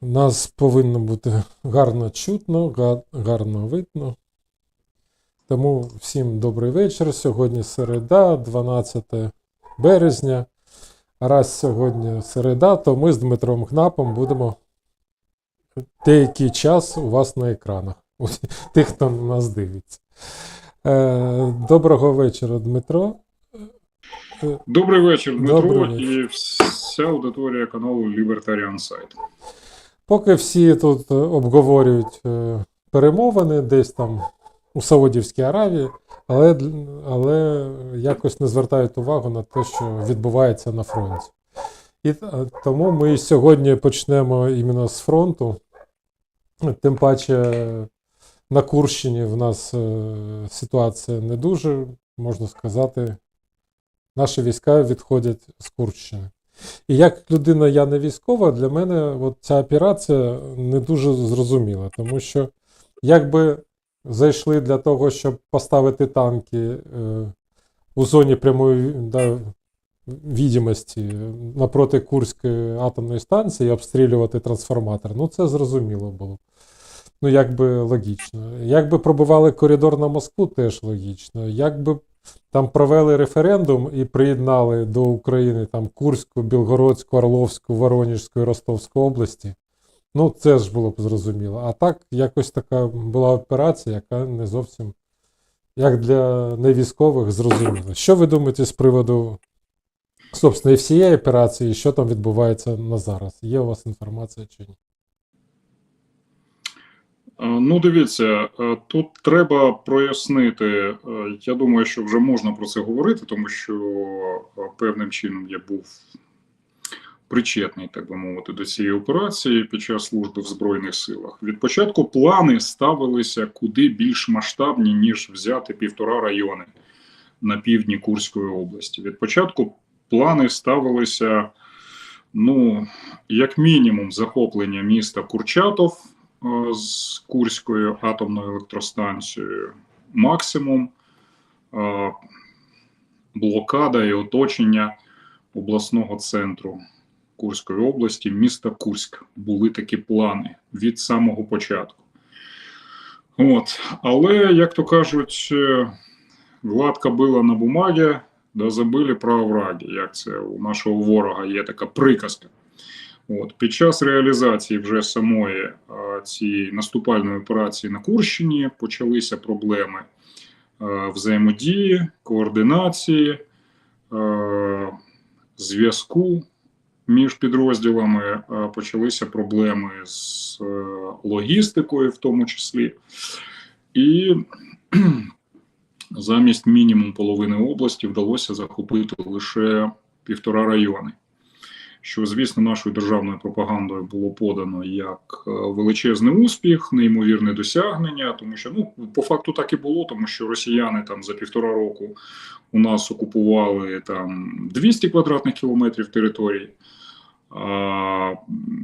Нас повинно бути гарно чутно, гарно видно. Тому всім добрий вечір. Сьогодні середа, 12 березня. А раз сьогодні середа, то ми з Дмитром Гнапом будемо деякий час у вас на екранах. Тих, хто нас дивиться. Доброго вечора, Дмитро. Добрий вечір, Дмитро, Добрий вечір. і вся аудиторія каналу Libertarian Site. Поки всі тут обговорюють перемовини десь там у Саудівській Аравії, але якось не звертають увагу на те, що відбувається на фронті. І тому ми сьогодні почнемо іменно з фронту. Тим паче на Курщині в нас ситуація не дуже, можна сказати, наші війська відходять з Курщини. І як людина, я не військова, для мене от ця операція не дуже зрозуміла, тому що якби зайшли для того, щоб поставити танки у зоні прямої відомості напроти Курської атомної станції і обстрілювати трансформатор, ну це зрозуміло було. Ну якби логічно. Якби пробивали коридор на Москву, теж логічно. Якби там провели референдум і приєднали до України там Курську, Білгородську, Орловську, Воронежську і Ростовську області. Ну, це ж було б зрозуміло. А так, якось така була операція, яка не зовсім, як для невійськових, зрозуміла. Що ви думаєте з приводу, собственно, і всієї операції, і що там відбувається на зараз? Є у вас інформація чи ні? Ну, дивіться, тут треба прояснити, я думаю, що вже можна про це говорити, тому що певним чином я був причетний, так би мовити, до цієї операції під час служби в Збройних силах. Від початку плани ставилися куди більш масштабні, ніж взяти 1,5 райони на півдні Курської області. Від початку плани ставилися, ну, як мінімум, захоплення міста Курчатов з Курською атомною електростанцією, максимум блокада і оточення обласного центру Курської області, міста Курськ. Були такі плани від самого початку. От. Але, як то кажуть, гладко було на бумагі, да забили про овраги, як це у нашого ворога є така приказка. От. Під час реалізації вже самої цієї наступальної операції на Курщині почалися проблеми взаємодії, координації, зв'язку між підрозділами, почалися проблеми з логістикою в тому числі. І замість мінімум половини області вдалося захопити лише 1,5 райони. Що, звісно, нашою державною пропагандою було подано як величезний успіх, неймовірне досягнення, тому що, ну, по факту так і було, тому що росіяни там за 1,5 року у нас окупували там 200 квадратних кілометрів території, а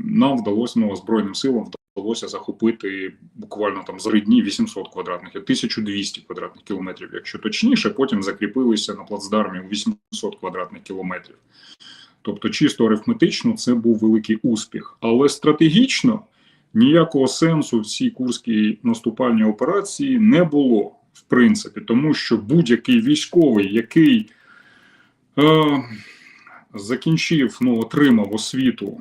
нам вдалося, ну, Збройним силам вдалося захопити буквально там за 3 дні 800 квадратних, 1200 квадратних кілометрів, якщо точніше, потім закріпилися на плацдармі у 800 квадратних кілометрів. Тобто чисто арифметично це був великий успіх. Але стратегічно ніякого сенсу в цій курській наступальній операції не було, в принципі, тому що будь-який військовий, який закінчив, ну, отримав освіту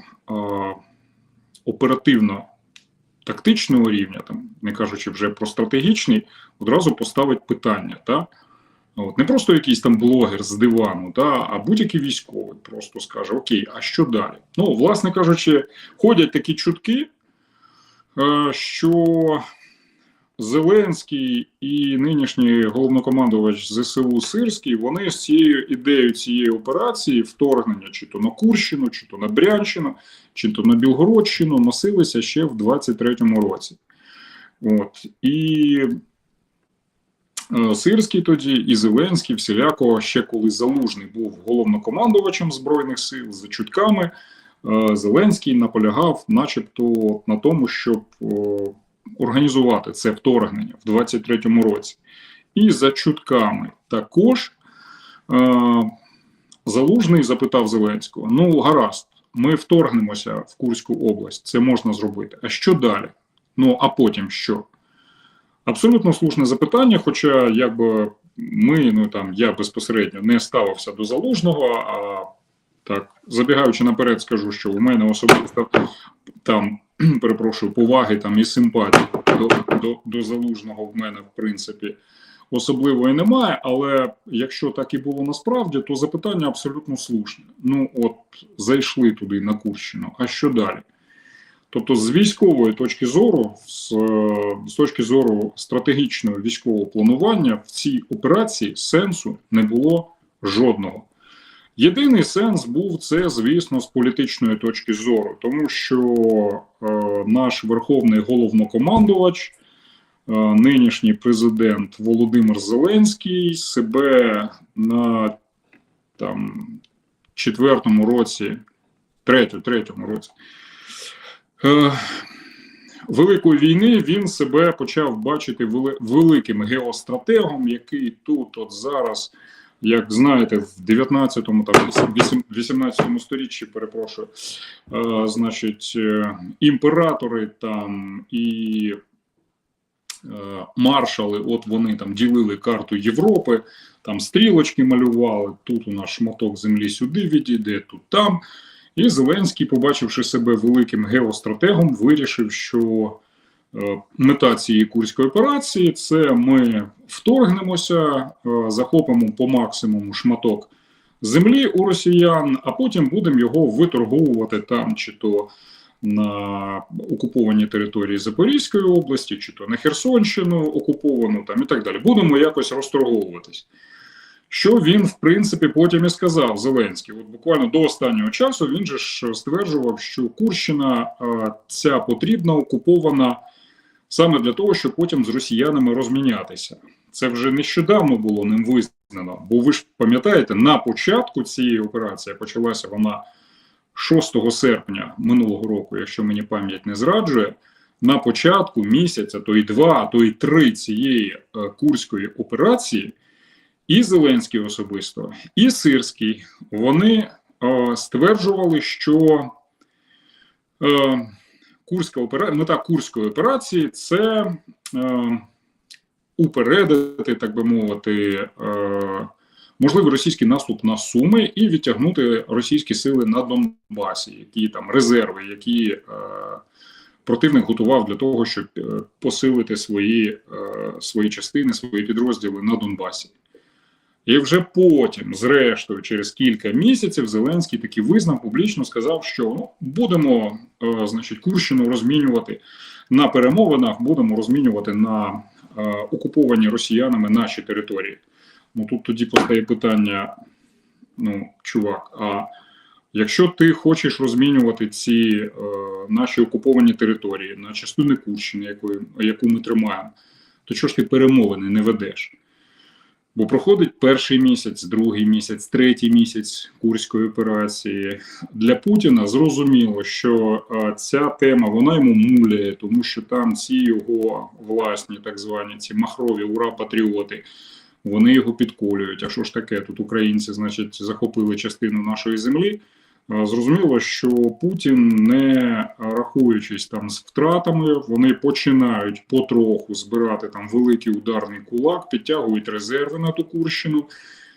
оперативно-тактичного рівня, там, не кажучи вже про стратегічний, одразу поставить питання, так? От, не просто якийсь там блогер з дивану, а будь-який військовий просто скаже: окей, а що далі? Ну, власне кажучи, ходять такі чутки, що Зеленський і нинішній головнокомандувач ЗСУ Сирський, вони з цією ідеєю цієї операції вторгнення чи то на Курщину, чи то на Брянщину, чи то на Білгородщину носилися ще в 23-му році. От, і Сирський тоді і Зеленський всіляко, ще коли Залужний був головнокомандувачем Збройних сил, за чутками, Зеленський наполягав начебто на тому, щоб організувати це вторгнення в 23-му році. І за чутками також Залужний запитав Зеленського: ну, гаразд, ми вторгнемося в Курську область, це можна зробити. А що далі? Ну, а потім що? Абсолютно слушне запитання, хоча якби я безпосередньо не ставився до Залужного, а так, забігаючи наперед, скажу, що у мене особисто там, перепрошую, поваги там і симпатії до Залужного в мене, в принципі, особливої немає, але якщо так і було насправді, то запитання абсолютно слушне. Ну, от, зайшли туди на Курщину, а що далі? Тобто з військової точки зору, з точки зору стратегічного військового планування в цій операції сенсу не було жодного. Єдиний сенс був це, звісно, з політичної точки зору, тому що наш верховний головнокомандувач, нинішній президент Володимир Зеленський себе на третьому році Великої війни він себе почав бачити великим геостратегом, який тут от зараз, як знаєте, в 19-му, 18-му сторіччі, перепрошую, значить, імператори там і маршали, от вони там ділили карту Європи, там стрілочки малювали, тут у нас шматок землі сюди відійде, тут там. І Зеленський, побачивши себе великим геостратегом, вирішив, що мета цієї Курської операції – це ми вторгнемося, захопимо по максимуму шматок землі у росіян, а потім будемо його виторговувати там, чи то на окупованій території Запорізької області, чи то на Херсонщину окуповану, там і так далі. Будемо якось розторговуватись. Що він, в принципі, потім і сказав Зеленський. От буквально до останнього часу він же ж стверджував, що Курщина ця потрібна, окупована саме для того, щоб потім з росіянами розмінятися. Це вже нещодавно було ним визнано. Бо ви ж пам'ятаєте, на початку цієї операції, почалася вона 6 серпня минулого року, якщо мені пам'ять не зраджує, на початку місяця, то і 2, а то і 3 цієї Курської операції, і Зеленський особисто, і Сирський, вони стверджували, що мета Курської операції – це упередити, так би мовити, можливий російський наступ на Суми і відтягнути російські сили на Донбасі, які там резерви, які противник готував для того, щоб посилити свої частини, свої підрозділи на Донбасі. І вже потім, зрештою, через кілька місяців Зеленський таки визнав, публічно сказав, що будемо, значить, Курщину розмінювати на перемовинах, будемо розмінювати на окуповані росіянами наші території. Ну тут тоді постає питання, чувак, а якщо ти хочеш розмінювати ці наші окуповані території на частини Курщини, яку ми тримаємо, то чого ж ти перемовини не ведеш? Бо проходить перший місяць, другий місяць, третій місяць Курської операції. Для Путіна зрозуміло, що ця тема, вона йому муляє, тому що там ці його власні, так звані, ці махрові ура-патріоти, вони його підколюють. А що ж таке, тут українці, значить, захопили частину нашої землі. Зрозуміло, що Путін, не рахуючись там з втратами, вони починають потроху збирати там великий ударний кулак, підтягують резерви на ту Курщину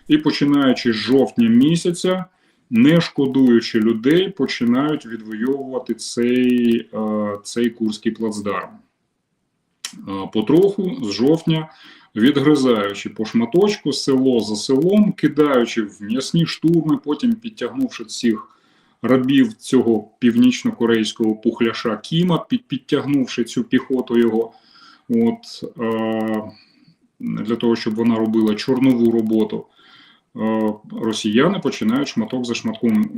і, починаючи з жовтня місяця, не шкодуючи людей, починають відвоювати цей Курський плацдарм. Потроху з жовтня, відгризаючи по шматочку, село за селом, кидаючи в м'ясні штурми, потім підтягнувши всіх рабів цього північно-корейського пухляша Кіма, підтягнувши цю піхоту його, для того, щоб вона робила чорнову роботу, росіяни починають шматок за шматком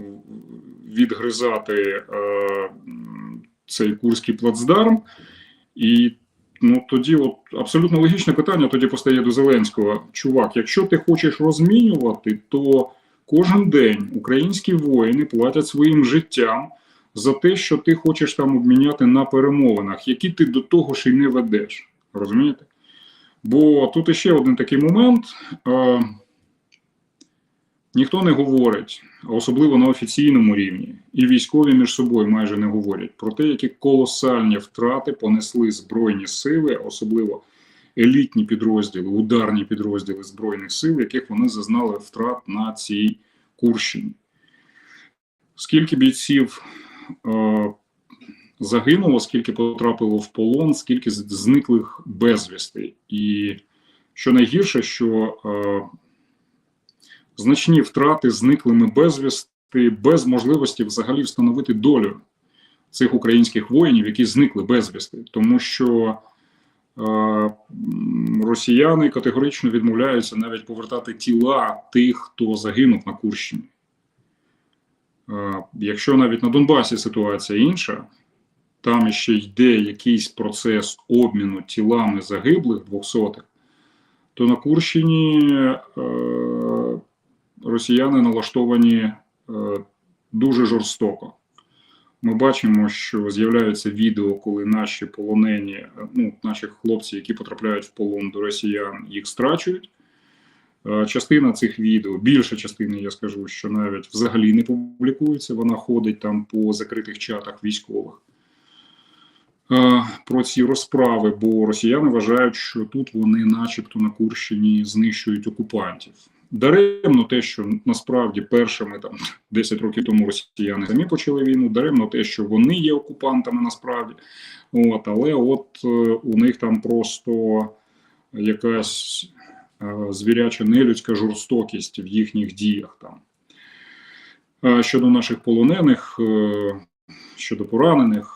відгризати цей Курський плацдарм. І тоді абсолютно логічне питання тоді постає до Зеленського. Чувак, якщо ти хочеш розмінювати, то кожен день українські воїни платять своїм життям за те, що ти хочеш там обміняти на перемовинах, які ти до того ж і не ведеш. Розумієте? Бо тут іще один такий момент. ніхто не говорить, а особливо на офіційному рівні, і військові між собою майже не говорять про те, які колосальні втрати понесли Збройні сили, особливо елітні підрозділи, ударні підрозділи Збройних сил, яких вони зазнали втрат на цій Курщині. Скільки бійців загинуло, скільки потрапило в полон, скільки зниклих безвісти. І що найгірше, що значні втрати зниклими безвісти, без можливості взагалі встановити долю цих українських воїнів, які зникли безвісти. Тому що росіяни категорично відмовляються навіть повертати тіла тих, хто загинув на Курщині. Якщо навіть на Донбасі ситуація інша, там ще йде якийсь процес обміну тілами загиблих 200-х, то на Курщині росіяни налаштовані дуже жорстоко. Ми бачимо, що з'являються відео, коли наші полонені, наші хлопці, які потрапляють в полон до росіян, їх страчують. Частина цих відео, більша частина, я скажу, що навіть взагалі не публікується, вона ходить там по закритих чатах військових про ці розправи, бо росіяни вважають, що тут вони начебто на Курщині знищують окупантів. Даремно те, що насправді першими там 10 років тому росіяни самі почали війну, даремно те, що вони є окупантами насправді, але у них там просто якась звіряча нелюдська жорстокість в їхніх діях там. Щодо наших полонених, щодо поранених.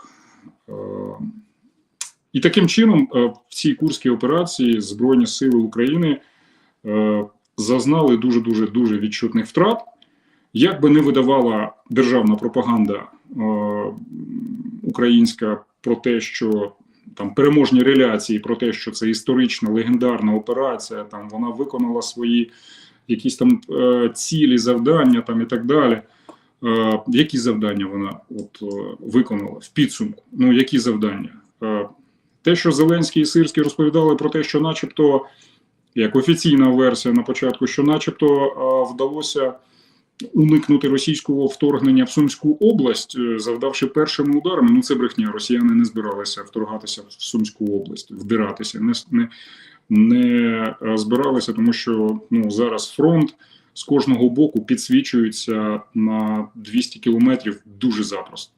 І таким чином в цій Курській операції Збройні сили України зазнали дуже відчутних втрат. Як би не видавала державна пропаганда українська про те, що там переможні реляції, про те, що це історична, легендарна операція, там вона виконала свої якісь там цілі, завдання там і так далі. Які завдання вона виконала в підсумку? Які завдання? Те, що Зеленський і Сирський розповідали про те, що начебто, як офіційна версія на початку, що начебто вдалося уникнути російського вторгнення в Сумську область, завдавши першими ударами. Це брехня. Росіяни не збиралися вторгатися в Сумську область, вдиратися, не збиралися, тому що зараз фронт з кожного боку підсвічується на 200 кілометрів дуже запросто.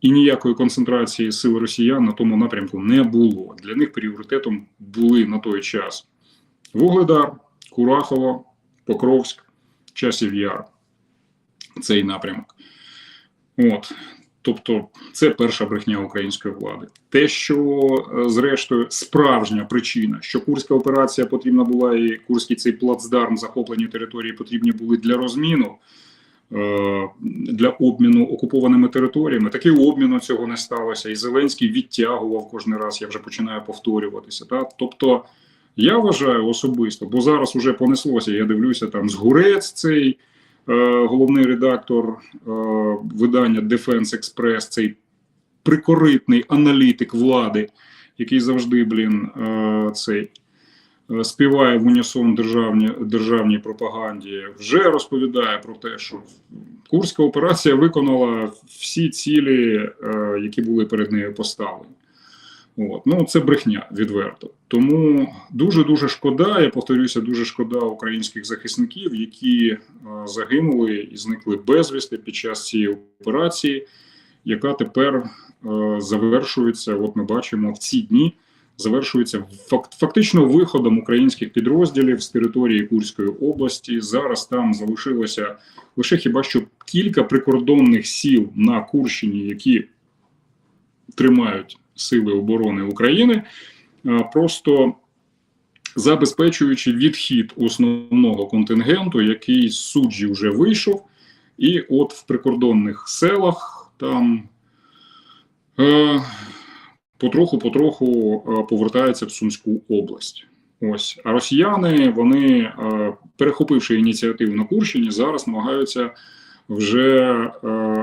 І ніякої концентрації сил росіян на тому напрямку не було. Для них пріоритетом були на той час Вугледар, Курахово, Покровськ, Часів Яр. Цей напрямок. Тобто це перша брехня української влади. Те, що зрештою справжня причина, що Курська операція потрібна була і Курський цей плацдарм, захоплені території потрібні були для розміну, для обміну окупованими територіями. Таки обміну цього не сталося. І Зеленський відтягував кожен раз, я вже починаю повторюватися. Тобто я вважаю особисто, бо зараз уже понеслося, я дивлюся, там Згурець цей, головний редактор видання Defense Express, цей прикоритний аналітик влади, який завжди, співає в унісон державній пропаганді, вже розповідає про те, що Курська операція виконала всі цілі, які були перед нею поставлені. Це брехня, відверто. Тому дуже шкода, я повторюся, дуже шкода українських захисників, які загинули і зникли безвісти під час цієї операції, яка тепер завершується, ми бачимо, в ці дні, завершується фактично виходом українських підрозділів з території Курської області. Зараз там залишилося лише хіба що кілька прикордонних сіл на Курщині, які тримають сили оборони України, просто забезпечуючи відхід основного контингенту, який з суджі вже вийшов, і в прикордонних селах там потроху повертаються в Сумську область. А росіяни, вони, перехопивши ініціативу на Курщині, зараз намагаються вже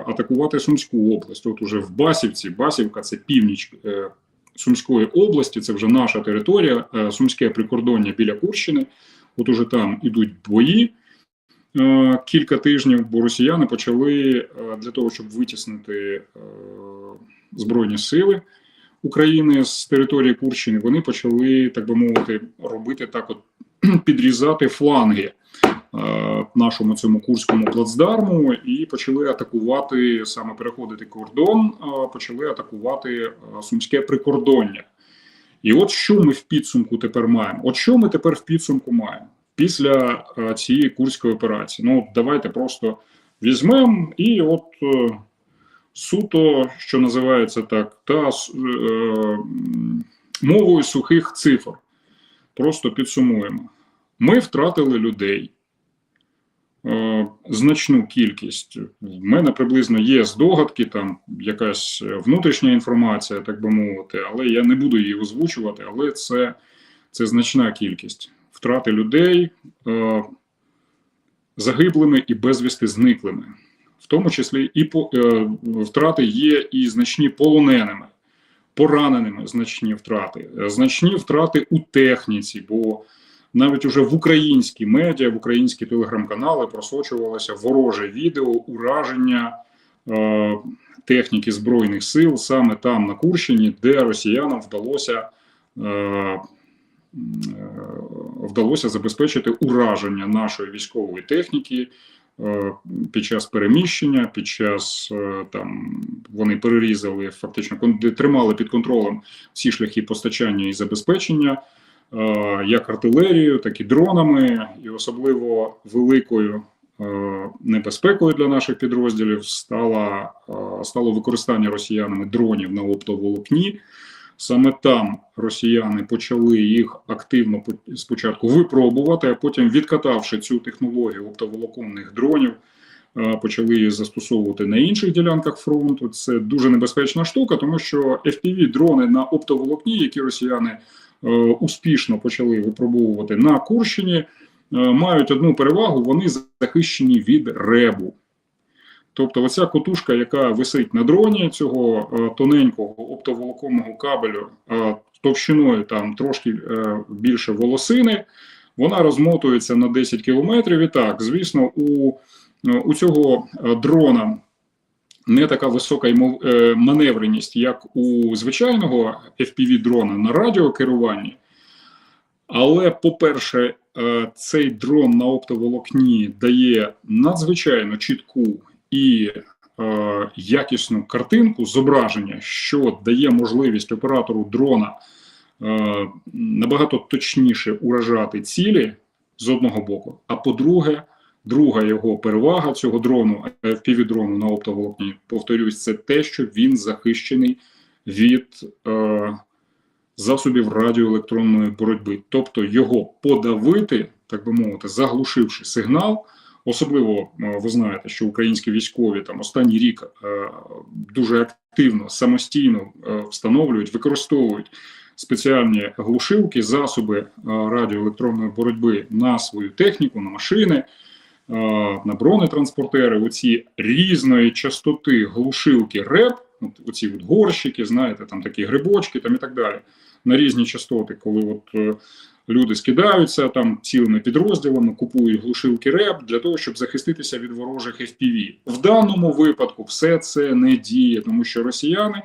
атакувати Сумську область. Уже в Басівці, Басівка – це північ Сумської області, це вже наша територія, Сумське прикордоння біля Курщини. Уже там ідуть бої, кілька тижнів, бо росіяни почали для того, щоб витіснити Збройні сили України з території Курщини, вони почали, так би мовити, робити так, от підрізати фланги нашому цьому Курському плацдарму і почали атакувати, саме переходити кордон, почали атакувати Сумське прикордоння. І от що ми в підсумку тепер маємо? От що ми тепер в підсумку маємо після цієї Курської операції? Ну, давайте просто візьмемо і от суто, що називається так, мовою сухих цифр. Просто підсумуємо. Ми втратили людей. Значну кількість. В мене приблизно є здогадки, там якась внутрішня інформація, так би мовити, але я не буду її озвучувати, але це значна кількість. Втрати людей загиблими і безвісти зниклими. В тому числі і втрати є і значні полоненими, пораненими значні втрати у техніці, бо навіть уже в українські медіа, в українські телеграм-канали просочувалося вороже відео ураження техніки Збройних сил саме там, на Курщині, де росіянам вдалося забезпечити ураження нашої військової техніки під час переміщення, під час там вони перерізали, фактично тримали під контролем всі шляхи постачання і забезпечення, як артилерією, так і дронами, і особливо великою небезпекою для наших підрозділів стало використання росіянами дронів на оптоволокні. Саме там росіяни почали їх активно спочатку випробувати, а потім, відкатавши цю технологію оптоволоконних дронів, почали її застосовувати на інших ділянках фронту. Це дуже небезпечна штука, тому що FPV-дрони на оптоволокні, які росіяни успішно почали випробовувати на Курщині, мають одну перевагу: вони захищені від ребу. Тобто оця котушка, яка висить на дроні, цього тоненького оптоволоконного кабелю, товщиною там трошки більше волосини, вона розмотується на 10 кілометрів. І так, звісно, у цього дрона не така висока маневреність, як у звичайного FPV-дрона на радіокеруванні. Але, по-перше, цей дрон на оптоволокні дає надзвичайно чітку і якісну картинку, зображення, що дає можливість оператору дрона набагато точніше уражати цілі з одного боку, а по-друге, друга його перевага цього дрону, FPV-дрону на оптоволокні, повторюсь, це те, що він захищений від засобів радіоелектронної боротьби. Тобто його подавити, так би мовити, заглушивши сигнал. Особливо ви знаєте, що українські військові там останній рік дуже активно, самостійно встановлюють, використовують спеціальні глушилки, засоби радіоелектронної боротьби на свою техніку, на машини, на бронетранспортери. Оці різної частоти глушилки РЕП, оці от горщики, знаєте, там такі грибочки там і так далі, на різні частоти, коли от люди скидаються там цілими підрозділами, купують глушилки РЕП для того, щоб захиститися від ворожих FPV. В даному випадку все це не діє, тому що росіяни,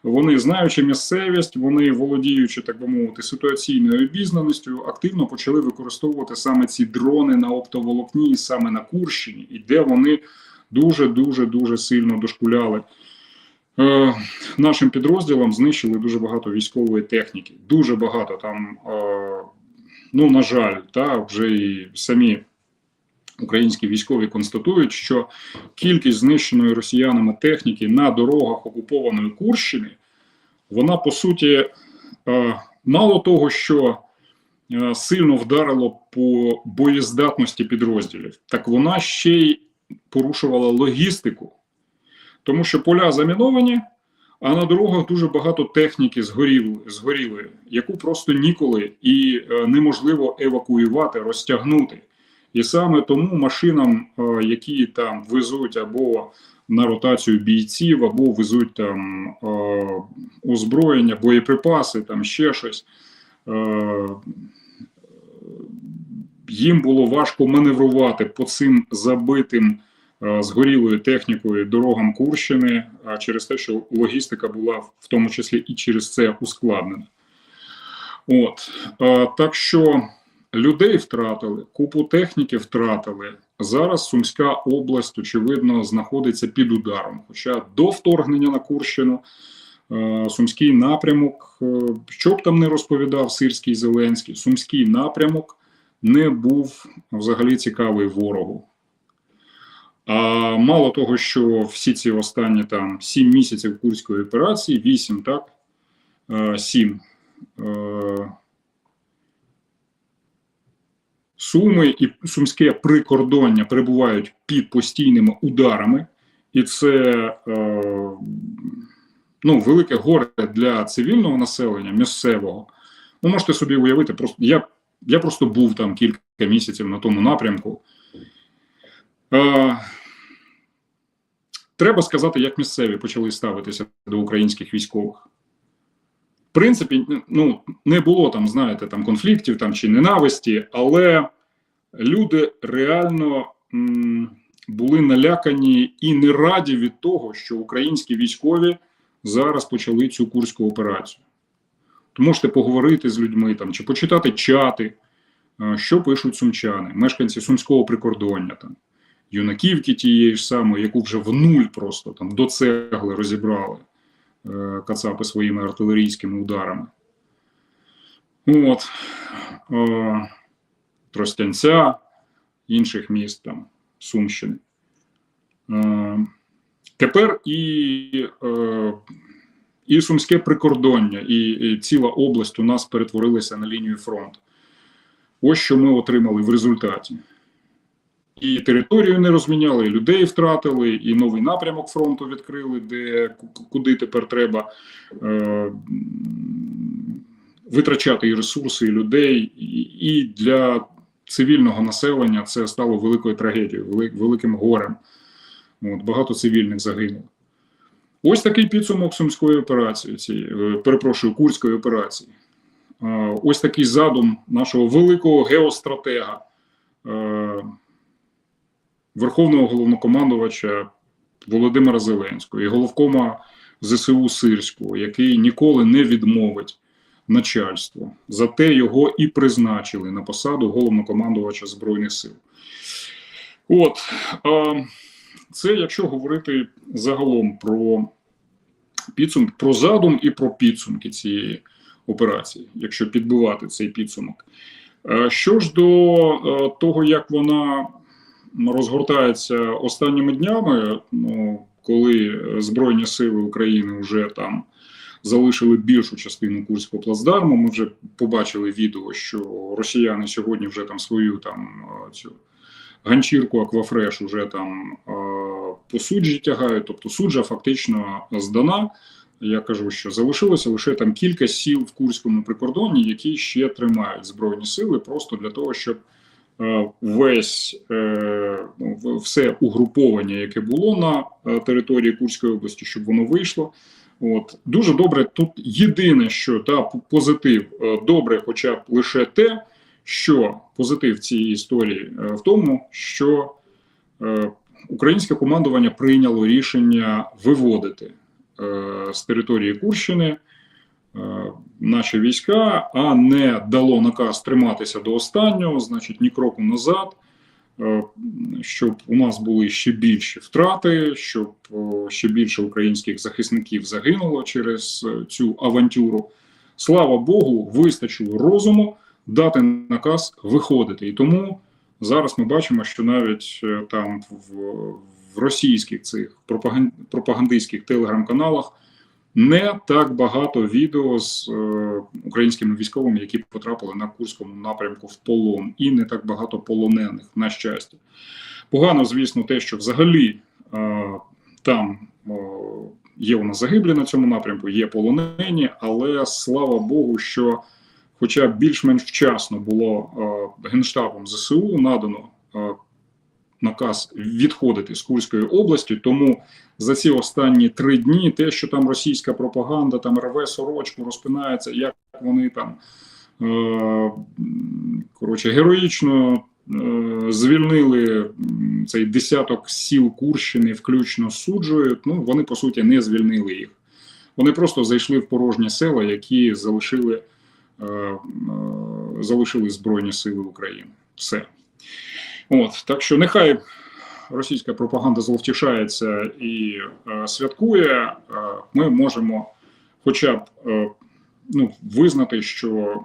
вони, знаючи місцевість, вони, володіючи, так би мовити, ситуаційною обізнаністю, активно почали використовувати саме ці дрони на оптоволокні, саме на Курщині, і де вони дуже сильно дошкуляли. Нашим підрозділам знищили дуже багато військової техніки. Дуже багато там, ну, на жаль, вже і самі українські військові констатують, що кількість знищеної росіянами техніки на дорогах окупованої Курщини, вона, по суті, мало того, що сильно вдарило по боєздатності підрозділів, так вона ще й порушувала логістику. Тому що поля заміновані, а на дорогах дуже багато техніки згорілої, яку просто ніколи і неможливо евакуювати, розтягнути. І саме тому машинам, які там везуть або на ротацію бійців, або везуть там озброєння, боєприпаси, там ще щось, їм було важко маневрувати по цим забитим згорілою технікою дорогам Курщини, через те, що логістика була в тому числі і через це ускладнена. Так що людей втратили, купу техніки втратили. Зараз Сумська область, очевидно, знаходиться під ударом. Хоча до вторгнення на Курщину Сумський напрямок, що б там не розповідав Сирський, Зеленський, Сумський напрямок не був взагалі цікавий ворогу. А мало того, що всі ці останні 7 місяців Курської операції, 8, так? 7. Суми і Сумське прикордоння перебувають під постійними ударами, і це велике горе для цивільного населення, місцевого. Ви можете собі уявити, я просто був там кілька місяців на тому напрямку. Треба сказати, як місцеві почали ставитися до українських військових. В принципі, не було конфліктів чи ненависті, але люди реально були налякані і не раді від того, що українські військові зараз почали цю Курську операцію. То можете поговорити з людьми чи почитати чати, що пишуть сумчани, мешканці Сумського прикордоння, юнаківки тієї ж самої, яку вже в нуль просто до цегли розібрали кацапи своїми артилерійськими ударами. Тростянця, інших міст Сумщини. Тепер і Сумське прикордоння, і ціла область у нас перетворилися на лінію фронту. Ось що ми отримали в результаті. І територію не розміняли, і людей втратили, і новий напрямок фронту відкрили, куди тепер треба витрачати і ресурси, і людей, і для цивільного населення це стало великою трагедією, великим горем. Багато цивільних загинуло. Ось такий підсумок Сумської операції, Курської операції. Ось такий задум нашого великого геостратега, Верховного головнокомандувача Володимира Зеленського і головкома ЗСУ Сирського, який ніколи не відмовить начальство. Зате його і призначили на посаду головнокомандувача Збройних сил. Це якщо говорити загалом про підсумки, про задум і про підсумки цієї операції, якщо підбивати цей підсумок. Що ж до того, як вона розгортається останніми днями, коли Збройні сили України вже залишили більшу частину Курського плацдарму, ми вже побачили відео, що росіяни сьогодні вже свою цю ганчірку Аквафреш уже по суджі тягають, тобто суджа фактично здана. Я кажу, що залишилося лише кілька сіл в Курському прикордонні, які ще тримають Збройні сили, просто для того, щоб все угруповання, яке було на території Курської області, щоб воно вийшло. Дуже добре, тут єдине, що позитив, добре хоча б лише те, що позитив цієї історії в тому, що українське командування прийняло рішення виводити з території Курщини наші війська, а не дало наказ триматися до останнього, значить ні кроку назад, щоб у нас були ще більші втрати, щоб ще більше українських захисників загинуло через цю авантюру. Слава Богу, вистачило розуму дати наказ виходити. І тому зараз ми бачимо, що навіть в російських цих пропагандистських телеграм-каналах не так багато відео з українськими військовими, які потрапили на Курському напрямку в полон, і не так багато полонених, на щастя. Погано, звісно, те, що взагалі там є у нас загиблі на цьому напрямку, є полонені, але слава Богу, що хоча більш-менш вчасно було Генштабом ЗСУ надано наказ відходити з Курської області, тому за ці останні 3 дні те, що там російська пропаганда рве сорочку, розпинається, як вони героїчно звільнили цей десяток сіл Курщини, включно з Суджею. Ну, вони, по суті, не звільнили їх. Вони просто зайшли в порожні села, які залишили Збройні Сили України. Все. От, так що нехай російська пропаганда зловтішається і святкує, ми можемо хоча б визнати, що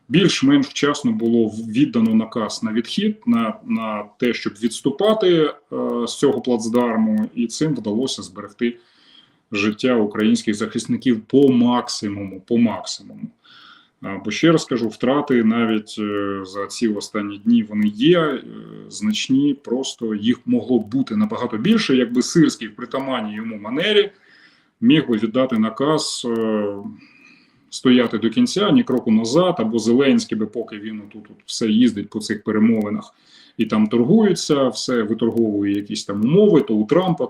більш-менш вчасно було віддано наказ на відхід, на те, щоб відступати з цього плацдарму, і цим вдалося зберегти життя українських захисників по максимуму. Бо ще раз кажу, втрати навіть за ці останні дні вони є значні, просто їх могло б бути набагато більше, якби Сирський в притаманній йому манері міг би віддати наказ стояти до кінця, ні кроку назад, або Зеленський би, поки він тут все їздить по цих перемовинах і там торгується, все виторговує якісь там умови, то у Трампа,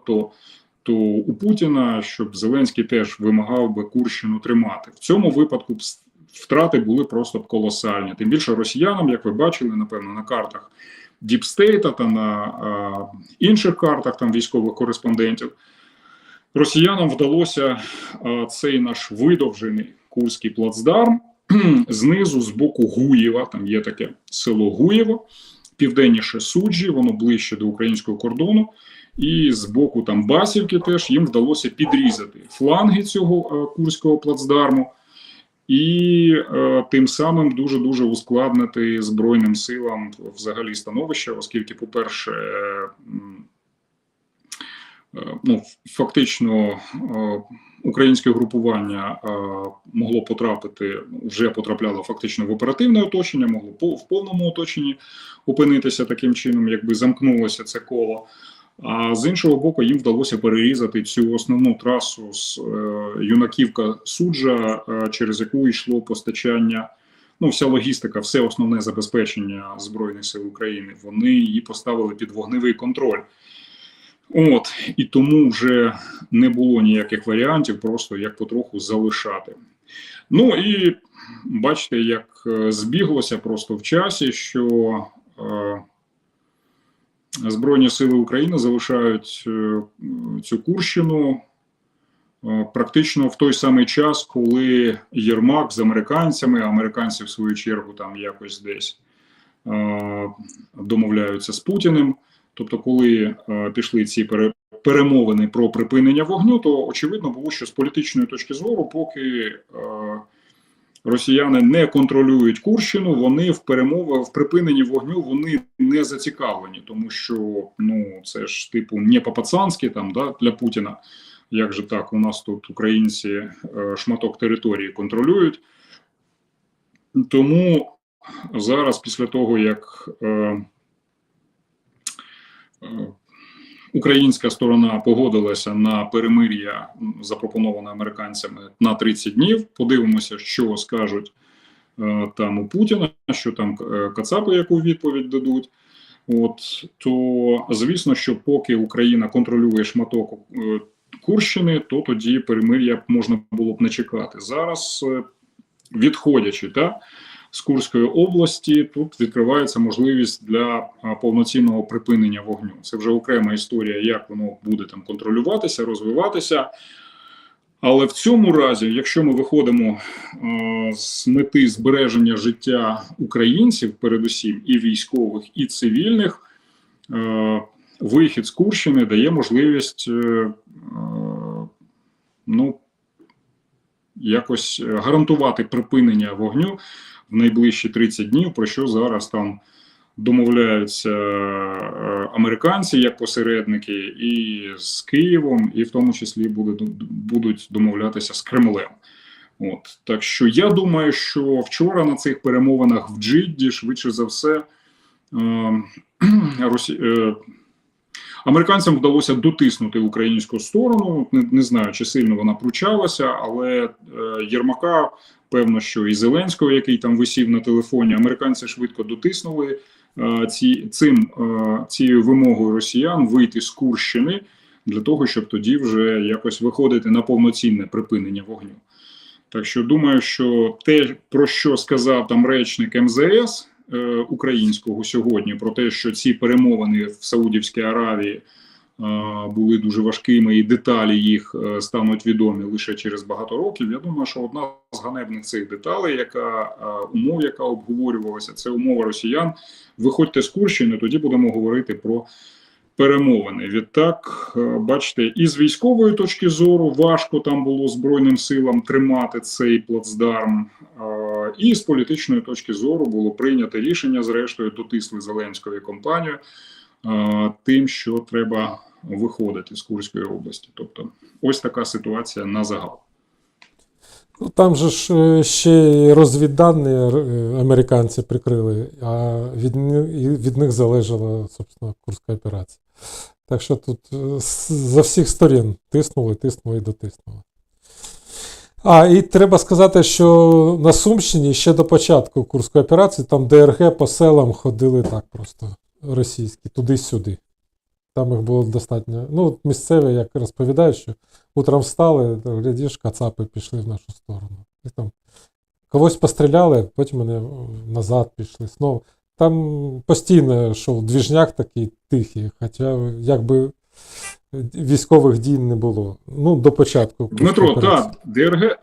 то у Путіна, щоб Зеленський теж вимагав би Курщину тримати. В цьому випадку втрати були просто колосальні. Тим більше росіянам, як ви бачили, напевно, на картах Діпстейта та на інших картах там військових кореспондентів, росіянам вдалося цей наш видовжений Курський плацдарм знизу, з боку Гуєва, там є таке село Гуєво, південніше Суджі, воно ближче до українського кордону, і з боку там Басівки теж їм вдалося підрізати фланги цього Курського плацдарму, і тим самим дуже-дуже ускладнити Збройним силам взагалі становище, оскільки, по-перше, фактично українське групування могло потрапити, вже потрапляло фактично в оперативне оточення, могло в повному оточенні опинитися таким чином, якби замкнулося це коло. А з іншого боку, їм вдалося перерізати цю основну трасу з Юнаківка-Суджа, через яку йшло постачання, вся логістика, все основне забезпечення Збройних сил України. Вони її поставили під вогневий контроль. І тому вже не було ніяких варіантів, просто як потроху залишати. І бачите, як збіглося просто в часі, що Збройні сили України залишають цю Курщину практично в той самий час, коли Єрмак з американцями, а американці в свою чергу там якось десь домовляються з Путіним. Тобто, коли пішли ці перемовини про припинення вогню, то очевидно було, що з політичної точки зору, поки росіяни не контролюють Курщину, вони в припиненні вогню вони не зацікавлені, тому що це ж типу не по-пацанськи там, для Путіна. Як же так, у нас тут українці шматок території контролюють. Тому зараз, після того, як українська сторона погодилася на перемир'я, запропоноване американцями, на 30 днів. Подивимося, що скажуть там у Путіна, що там кацапи яку відповідь дадуть. То звісно, що поки Україна контролює шматок Курщини, то тоді перемир'я можна було б не чекати. Зараз, відходячи з Курської області, тут відкривається можливість для повноцінного припинення вогню. Це вже окрема історія, як воно буде там контролюватися, розвиватися. Але в цьому разі, якщо ми виходимо з мети збереження життя українців, передусім і військових, і цивільних, вихід з Курщини дає можливість якось гарантувати припинення вогню в найближчі 30 днів, про що зараз там домовляються американці як посередники і з Києвом, і в тому числі будуть домовлятися з Кремлем. Так що я думаю, що вчора на цих перемовинах в Джидді, швидше за все, американцям вдалося дотиснути українську сторону. Не знаю, чи сильно вона пручалася, але Єрмака, певно, що і Зеленського, який там висів на телефоні, американці швидко дотиснули цією вимогою росіян вийти з Курщини для того, щоб тоді вже якось виходити на повноцінне припинення вогню. Так що думаю, що те, про що сказав там речник МЗС українського сьогодні, про те, що ці перемовини в Саудівській Аравії були дуже важкими і деталі їх стануть відомі лише через багато років. Я думаю, що одна з ганебних цих деталей, умов, яка обговорювалася, це умова росіян. Виходьте з Курщини, тоді будемо говорити про перемовини. Відтак, бачите, і з військової точки зору важко там було Збройним силам тримати цей плацдарм, і з політичної точки зору було прийнято рішення, зрештою, дотисли Зеленської компанію тим, що треба виходити з Курської області. Тобто, ось така ситуація на загал. Ну, там же ж ще й розвіддані американці прикрили, а від них залежала, собственно, Курська операція. Так що тут за всіх сторін тиснули і дотиснули. І треба сказати, що на Сумщині ще до початку Курської операції там ДРГ по селам ходили так просто, російські, туди-сюди. Там їх було достатньо. Ну, місцеві, як розповідають, що утром встали, глядиш, кацапи пішли в нашу сторону. І там когось постріляли, потім вони назад пішли. Знову. Там постійно йшов двіжняк такий тихий, хоча якби військових дій не було. Ну, до початку. Дмитро, так,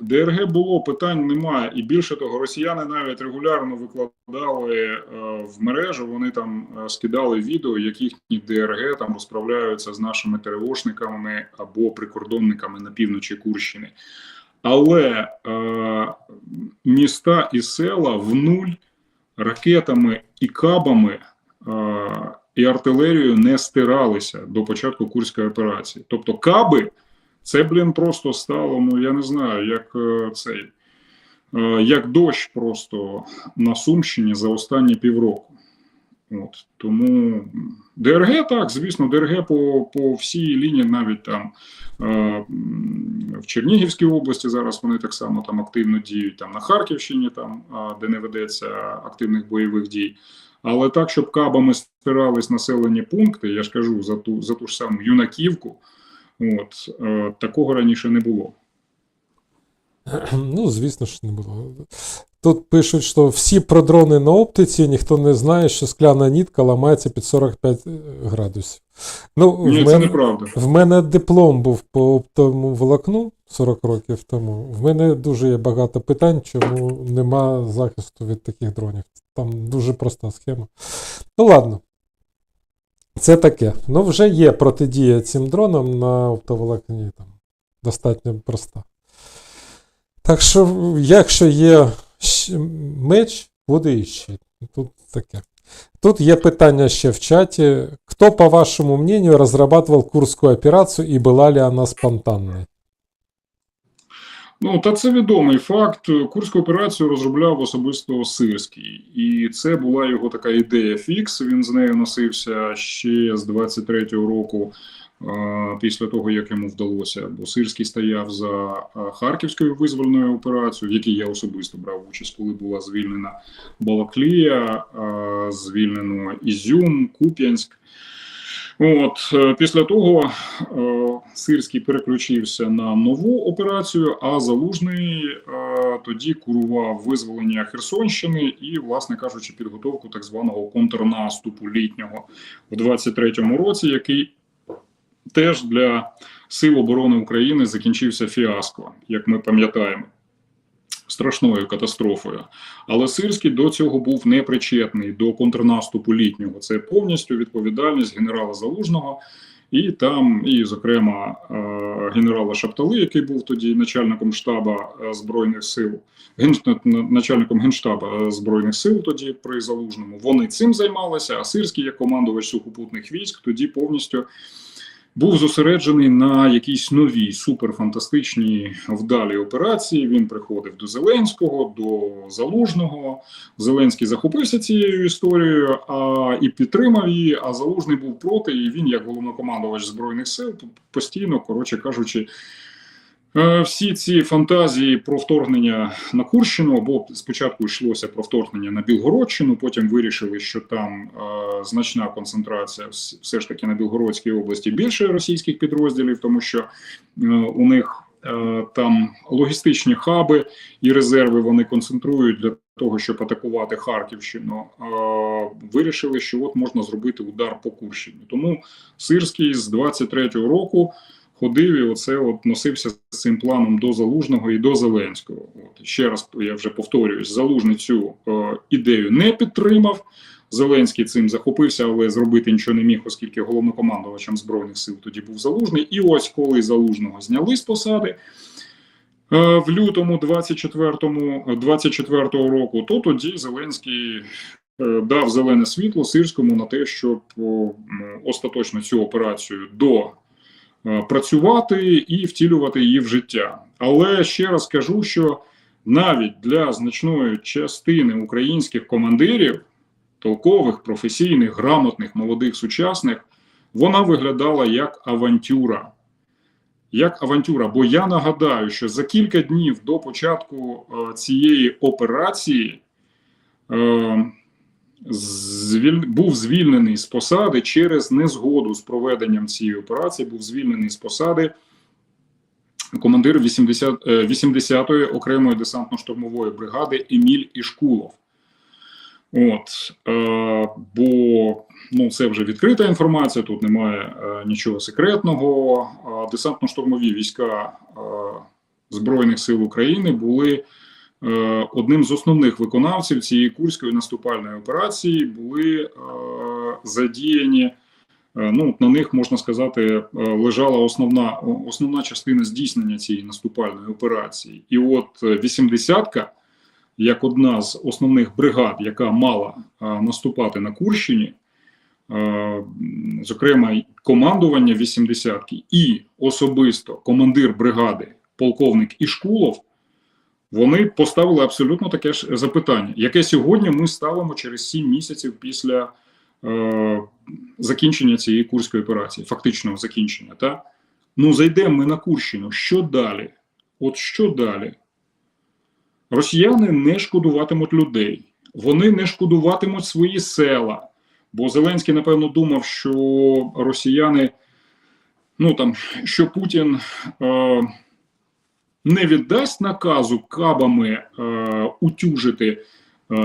ДРГ було, питань немає. І більше того, росіяни навіть регулярно викладали в мережу, вони там скидали відео, як їхні ДРГ там розправляються з нашими ТРОшниками або прикордонниками на півночі Курщини. Але міста і села в нуль ракетами і кабами і артилерією не стиралися до початку Курської операції. Тобто каби, це, просто стало, ну я не знаю, як дощ просто на Сумщині за останні півроку. От, тому ДРГ, так, звісно, ДРГ по всій лінії, навіть там в Чернігівській області зараз вони так само там активно діють, там на Харківщині, там, де не ведеться активних бойових дій. Але так, щоб кабами стирались населені пункти, я ж кажу, за ту ж саму Юнаківку, такого раніше не було. Ну, звісно ж, не було. Тут пишуть, що всі про дрони на оптиці, ніхто не знає, що скляна нітка ламається під 45 градусів. Ну, ні, це неправда. В мене диплом був по оптовому волокну 40 років тому. В мене дуже є багато питань, чому нема захисту від таких дронів. Там дуже проста схема. Ну, ладно. Це таке. Ну, вже є протидія цим дронам на оптоволокні. Там достатньо проста. Так що, якщо є меч, буде іще. Тут таке. Тут є питання ще в чаті. Хто, по вашему мнению, разрабатывал Курскую операцию и была ли она спонтанной? Ну, та це відомий факт. Курську операцію розробляв особисто Сирський. І це була його така ідея фікс. Він з нею носився ще з 23-го року, після того, як йому вдалося. Бо Сирський стояв за Харківською визвольною операцією, в якій я особисто брав участь, коли була звільнена Балаклія, звільнено Ізюм, Куп'янськ. Після того Сирський переключився на нову операцію, а Залужний тоді курував визволення Херсонщини і, власне кажучи, підготовку так званого контрнаступу літнього в 23-му році, який теж для Сил оборони України закінчився фіаско, як ми пам'ятаємо. Страшною катастрофою. Але Сирський до цього був непричетний до контрнаступу літнього. Це повністю відповідальність генерала Залужного і там, і зокрема генерала Шаптали, який був тоді начальником штабу Збройних сил, начальником Генштабу Збройних сил тоді при Залужному. Вони цим займалися, а Сирський, як командувач сухопутних військ, тоді повністю був зосереджений на якійсь новій суперфантастичній вдалій операції. Він приходив до Зеленського, до Залужного. Зеленський захопився цією історією і підтримав її, а Залужний був проти, і він, як головнокомандувач Збройних сил, постійно, коротше кажучи, всі ці фантазії про вторгнення на Курщину, або спочатку йшлося про вторгнення на Білгородщину, потім вирішили, що там значна концентрація все ж таки на Білгородській області більше російських підрозділів, тому що у них там логістичні хаби і резерви вони концентрують для того, щоб атакувати Харківщину, вирішили, що от можна зробити удар по Курщині. Тому Сирський з 23-го року ходив і оце от носився з цим планом до Залужного і до Зеленського. От. Ще раз, я вже повторююсь, Залужний цю ідею не підтримав, Зеленський цим захопився, але зробити нічого не міг, оскільки головнокомандувачем Збройних сил тоді був Залужний. І ось коли Залужного зняли з посади в лютому 24-го року, то тоді Зеленський дав зелене світло Сирському на те, щоб остаточно цю операцію допрацювати і втілювати її в життя. Але ще раз кажу, що навіть для значної частини українських командирів, толкових, професійних, грамотних, молодих, сучасних, вона виглядала як авантюра. Як авантюра. Бо я нагадаю, що за кілька днів до початку цієї операції був звільнений з посади через незгоду з проведенням цієї операції, був звільнений з посади командир 80-ї окремої десантно-штурмової бригади Еміль Ішкулов. От, бо це вже відкрита інформація, тут немає нічого секретного. Десантно-штурмові війська Збройних сил України були одним з основних виконавців цієї Курської наступальної операції, були задіяні, на них, можна сказати, лежала основна частина здійснення цієї наступальної операції. І от 80-ка, як одна з основних бригад, яка мала наступати на Курщині, зокрема командування 80-ки і особисто командир бригади полковник Ішкулов, вони поставили абсолютно таке ж запитання, яке сьогодні ми ставимо через 7 місяців після закінчення цієї Курської операції, фактичного закінчення. Та? Зайдемо ми на Курщину, що далі? От що далі? Росіяни не шкодуватимуть людей, вони не шкодуватимуть свої села, бо Зеленський, напевно, думав, що росіяни, що Путін не віддасть наказу кабами утюжити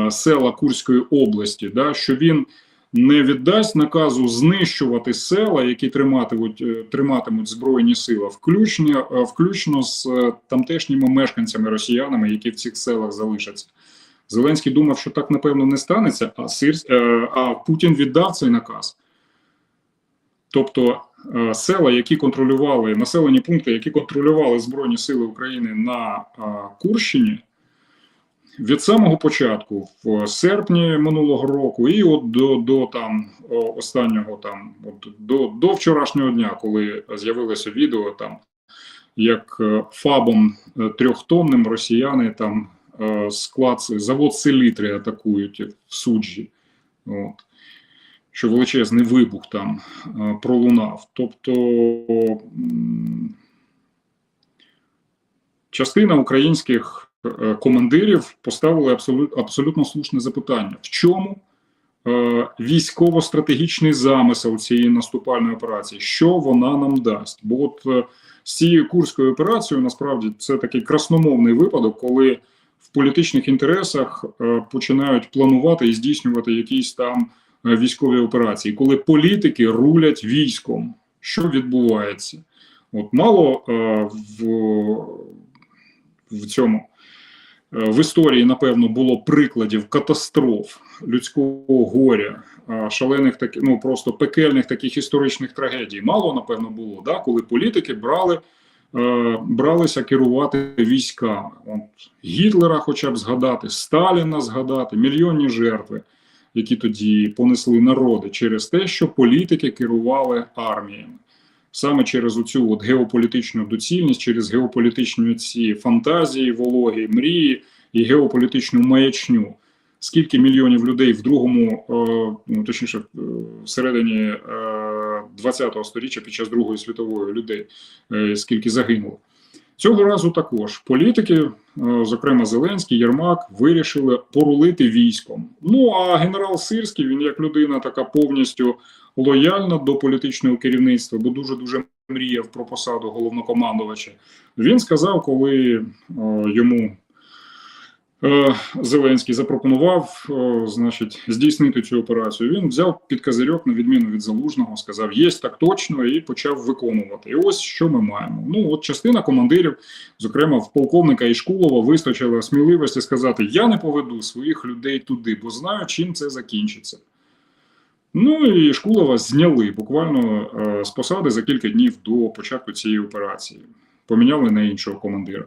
села Курської області, що він не віддасть наказу знищувати села, які триматимуть Збройні сили, включно з тамтешніми мешканцями, росіянами, які в цих селах залишаться. Зеленський думав, що так, напевно, не станеться, а Путін віддав цей наказ. Тобто села, які контролювали, населені пункти, які контролювали Збройні сили України на Курщині, від самого початку, в серпні минулого року, і от до останнього, до вчорашнього дня, коли з'явилося відео, як ФАБом 3-тонним росіяни завод селітри атакують в суджі. От. Що величезний вибух там пролунав. Тобто частина українських командирів поставили абсолютно слушне запитання. В чому військово-стратегічний замисел цієї наступальної операції? Що вона нам дасть? Бо от з цією Курською операцією, насправді, це такий красномовний випадок, коли в політичних інтересах починають планувати і здійснювати якісь там військові операції, коли політики рулять військом. Що відбувається? От мало в історії, напевно, було прикладів катастроф, людського горя, шалених просто пекельних таких історичних трагедій. Мало, напевно, було, коли політики бралися керувати військами. От Гітлера хоча б згадати, Сталіна згадати, мільйонні жертви, які тоді понесли народи через те, що політики керували арміями. Саме через оцю геополітичну доцільність, через геополітичні ці фантазії, вологі, мрії і геополітичну маячню. Скільки мільйонів людей точніше, в середині 20-го сторіччя під час Другої світової людей, скільки загинуло. Цього разу також політики, зокрема Зеленський, Єрмак, вирішили порулити військом. А генерал Сирський, він як людина така повністю лояльна до політичного керівництва, бо дуже-дуже мріяв про посаду головнокомандувача. Він сказав, коли йому Зеленський запропонував, значить, здійснити цю операцію, він взяв під козирьок, на відміну від Залужного, сказав, є так точно, і почав виконувати. І ось що ми маємо. Ну, от частина командирів, зокрема в полковника Ішкулова, вистачила сміливості сказати, я не поведу своїх людей туди, бо знаю, чим це закінчиться. Ну і Шкулова зняли буквально з посади за кілька днів до початку цієї операції. Поміняли на іншого командира.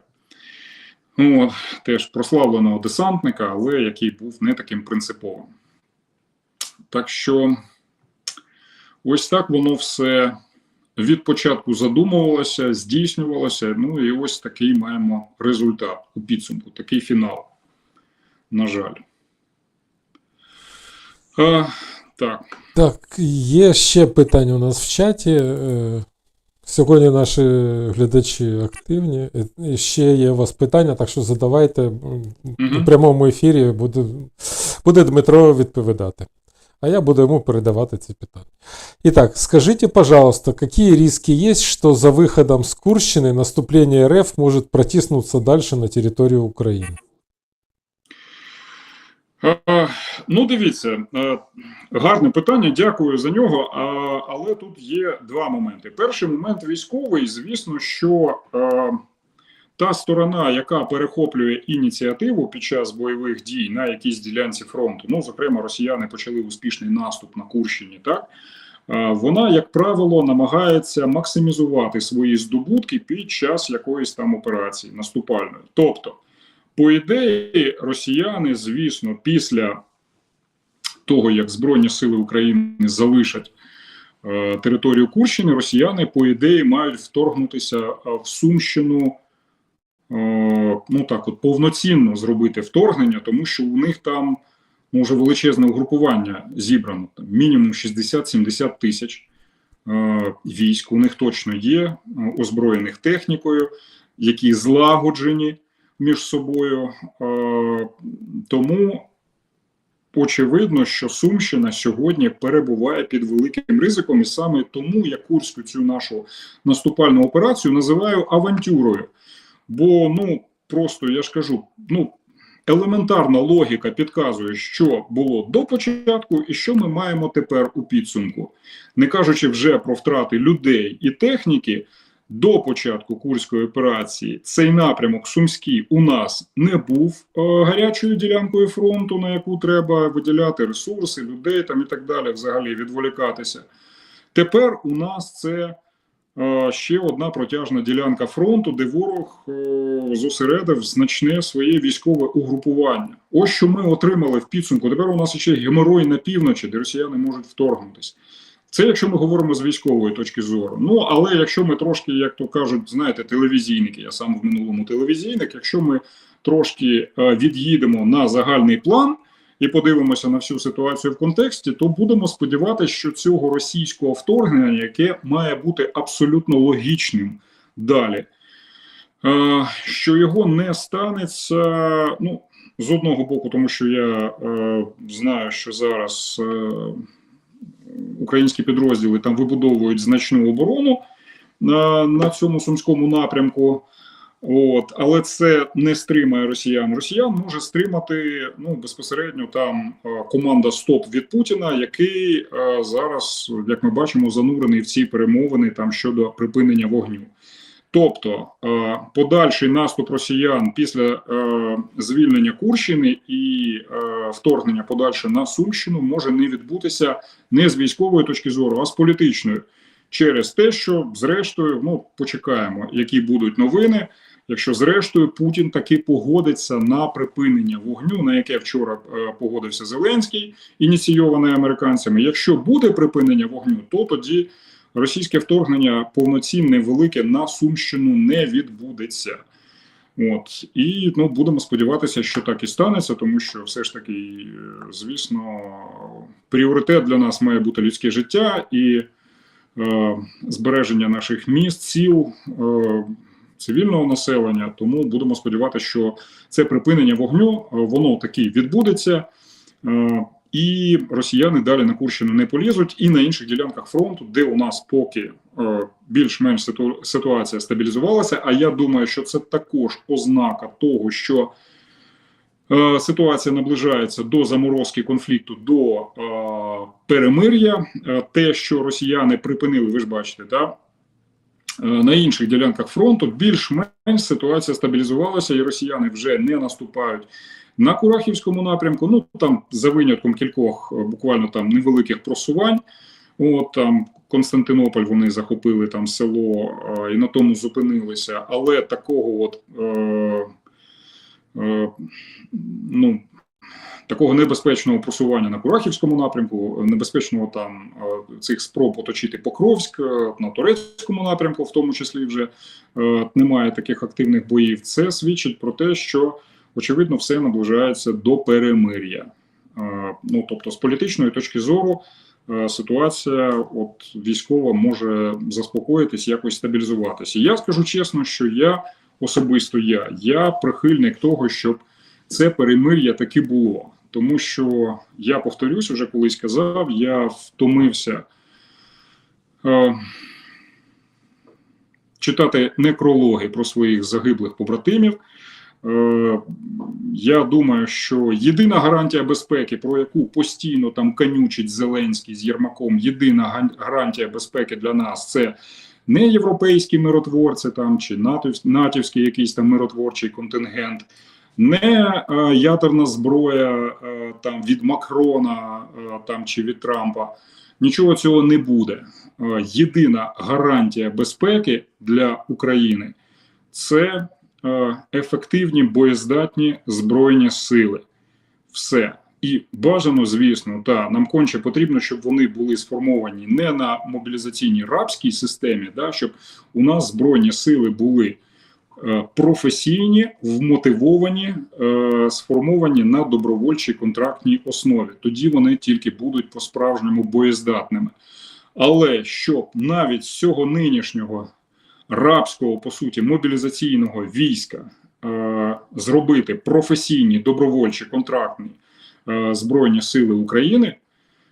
Ну, от, теж прославленого десантника, але який був не таким принциповим. Так що ось так воно все від початку задумувалося, здійснювалося. Ну і ось такий маємо результат у підсумку, такий фінал. На жаль. Так. Так, є ще питання у нас в чаті. Сьогодні наші глядачі активні. І ще є у вас питання, так що задавайте. У прямому ефірі буде Дмитро відповідати. А я буду ему передавать эти питания. Итак, скажите, пожалуйста, какие риски есть, что за выходом с Курщины наступление РФ может протиснуться дальше на территорию Украины? Ну, дивіться, гарне питання, дякую за нього, але тут є два моменти. Перший момент військовий, звісно, що та сторона, яка перехоплює ініціативу під час бойових дій на якійсь ділянці фронту, ну, зокрема, росіяни почали успішний наступ на Курщині, так? Вона, як правило, намагається максимізувати свої здобутки під час якоїсь там операції наступальної. Тобто, по ідеї, росіяни, звісно, після того, як Збройні сили України залишать територію Курщини, росіяни, по ідеї, мають вторгнутися в Сумщину, ну так от, повноцінно зробити вторгнення, тому що у них там може величезне угрупування зібрано, там, мінімум 60-70 тисяч військ, у них точно є, озброєних технікою, які злагоджені між собою, тому очевидно, що Сумщина сьогодні перебуває під великим ризиком, і саме тому я Курську цю нашу наступальну операцію називаю авантюрою. Бо, ну, просто, я ж кажу, ну, елементарна логіка підказує, що було до початку і що ми маємо тепер у підсумку. Не кажучи вже про втрати людей і техніки, до початку Курської операції цей напрямок Сумський у нас не був гарячою ділянкою фронту, на яку треба виділяти ресурси, людей там і так далі, взагалі відволікатися. Тепер у нас це ще одна протяжна ділянка фронту, де ворог зосередив значне своє військове угрупування. Ось що ми отримали в підсумку. Тепер у нас ще геморой на півночі, де росіяни можуть вторгнутися. Це якщо ми говоримо з військової точки зору. Ну, але якщо ми трошки, як то кажуть, знаєте, телевізійники, я сам в минулому телевізійник, якщо ми трошки від'їдемо на загальний план і подивимося на всю ситуацію в контексті, то будемо сподіватися, що цього російського вторгнення, яке має бути абсолютно логічним далі, що його не станеться, ну, з одного боку, тому що я знаю, що зараз українські підрозділи там вибудовують значну оборону на цьому Сумському напрямку, от, але це не стримає росіян. Росіян може стримати, ну, безпосередньо там команда «Стоп» від Путіна, який зараз, як ми бачимо, занурений в ці перемовини там щодо припинення вогню. Тобто подальший наступ росіян після звільнення Курщини і вторгнення подальше на Сумщину може не відбутися не з військової точки зору, а з політичної. Через те, що зрештою, ну, почекаємо, які будуть новини, якщо зрештою Путін таки погодиться на припинення вогню, на яке вчора погодився Зеленський, ініційований американцями. Якщо буде припинення вогню, то тоді російське вторгнення повноцінне, велике на Сумщину не відбудеться. От. І, ну, будемо сподіватися, що так і станеться, тому що все ж таки, звісно, пріоритет для нас має бути людське життя і збереження наших міст, сіл, цивільного населення. Тому будемо сподіватися, що це припинення вогню, воно таки відбудеться. і росіяни далі на Курщину не полізуть, і на інших ділянках фронту, де у нас поки більш-менш ситуація стабілізувалася, а я думаю, що це також ознака того, що ситуація наближається до заморозки конфлікту, до перемир'я. Те, що росіяни припинили, ви ж бачите, да? На інших ділянках фронту більш-менш ситуація стабілізувалася, і росіяни вже не наступають на Курахівському напрямку. Ну там за винятком кількох буквально там невеликих просувань. От там Константинополь вони захопили там село і на тому зупинилися, але такого от такого небезпечного просування на Курахівському напрямку, небезпечного там цих спроб оточити Покровськ на Турецькому напрямку, в тому числі вже немає таких активних боїв. Це свідчить про те, що очевидно все наближається до перемир'я. Ну тобто, з політичної точки зору ситуація от військова може заспокоїтись, якось стабілізуватися. Я скажу чесно, що особисто я прихильник того, щоб це перемир'я таки було. Тому що, я повторюсь, вже колись казав, я втомився читати некрологи про своїх загиблих побратимів. Я думаю, що єдина гарантія безпеки, про яку постійно там канючить Зеленський з Єрмаком, єдина гарантія безпеки для нас – це не європейські миротворці там, чи натівський якийсь там миротворчий контингент, не ядерна зброя там від Макрона там чи від Трампа. Нічого цього не буде. Єдина гарантія безпеки для України – це ефективні боєздатні збройні сили. Все. І бажано, звісно, нам конче потрібно, щоб вони були сформовані не на мобілізаційній рабській системі, щоб у нас збройні сили були професійні, вмотивовані, сформовані на добровольчій контрактній основі. Тоді вони тільки будуть по-справжньому боєздатними. Але щоб навіть з цього нинішнього рабського, по суті, мобілізаційного війська зробити професійні, добровольчі, контрактні Збройні Сили України,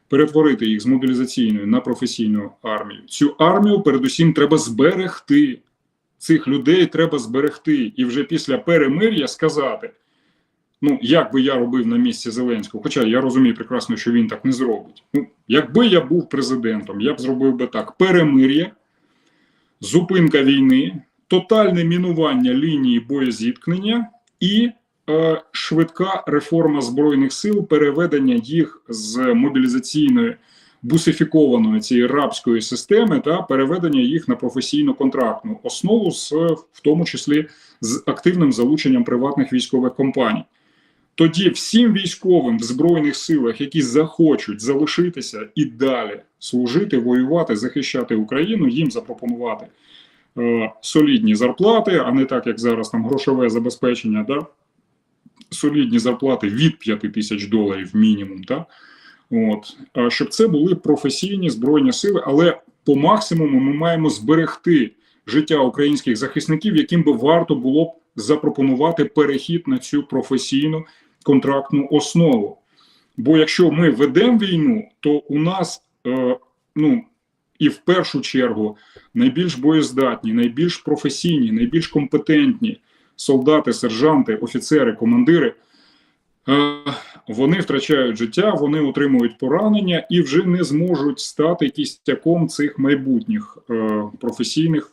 перетворити їх з мобілізаційної на професійну армію. Цю армію передусім треба зберегти. Цих людей треба зберегти. І вже після перемир'я сказати, ну, як би я робив на місці Зеленського, хоча я розумію прекрасно, що він так не зробить. Ну, якби я був президентом, я б зробив би так. Перемир'я, зупинка війни, тотальне мінування лінії боєзіткнення і швидка реформа Збройних сил, переведення їх з мобілізаційної, бусифікованої цієї рабської системи та переведення їх на професійно-контрактну основу, в тому числі з активним залученням приватних військових компаній. Тоді всім військовим в Збройних силах, які захочуть залишитися і далі служити, воювати, захищати Україну, їм запропонувати солідні зарплати, а не так, як зараз там грошове забезпечення, солідні зарплати від $5000 мінімум, щоб це були професійні Збройні сили, але по максимуму ми маємо зберегти життя українських захисників, яким би варто було б запропонувати перехід на цю професійну контрактну основу. Бо якщо ми ведемо війну, то у нас, і в першу чергу, найбільш боєздатні, найбільш професійні, найбільш компетентні солдати, сержанти, офіцери, командири, вони втрачають життя, вони отримують поранення і вже не зможуть стати кістяком цих майбутніх професійних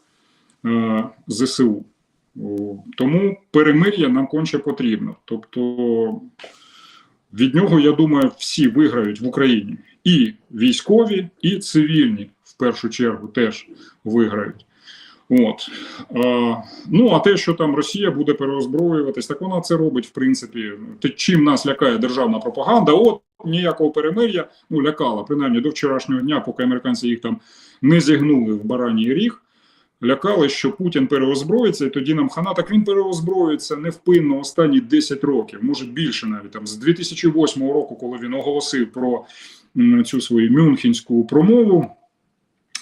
ЗСУ. Тому перемир'я нам конче потрібно. Тобто від нього, я думаю, всі виграють в Україні. І військові, і цивільні, в першу чергу, теж виграють. А те, що там Росія буде переозброюватись, так вона це робить, в принципі. Чим нас лякає державна пропаганда, ніякого перемир'я, лякала, принаймні до вчорашнього дня, поки американці їх там не зігнули в бараній ріг, лякали, що Путін переозброїться, і тоді нам хана. Так він переозброюється невпинно останні 10 років, може більше навіть. Там, з 2008 року, коли він оголосив про цю свою мюнхенську промову,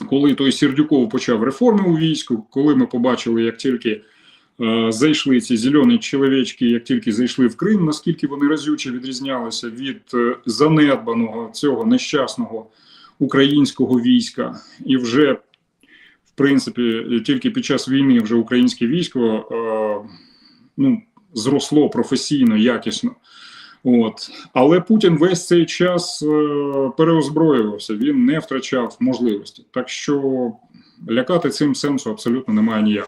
коли той Сердюков почав реформи у війську, коли ми побачили, як тільки зайшли ці зелені чоловічки, як тільки зайшли в Крим, наскільки вони разюче відрізнялися від занедбаного цього нещасного українського війська. І вже, в принципі, тільки під час війни вже українське військо зросло професійно, якісно. Але Путін весь цей час переозброювався, він не втрачав можливості. Так що лякати цим сенсу абсолютно немає ніякого.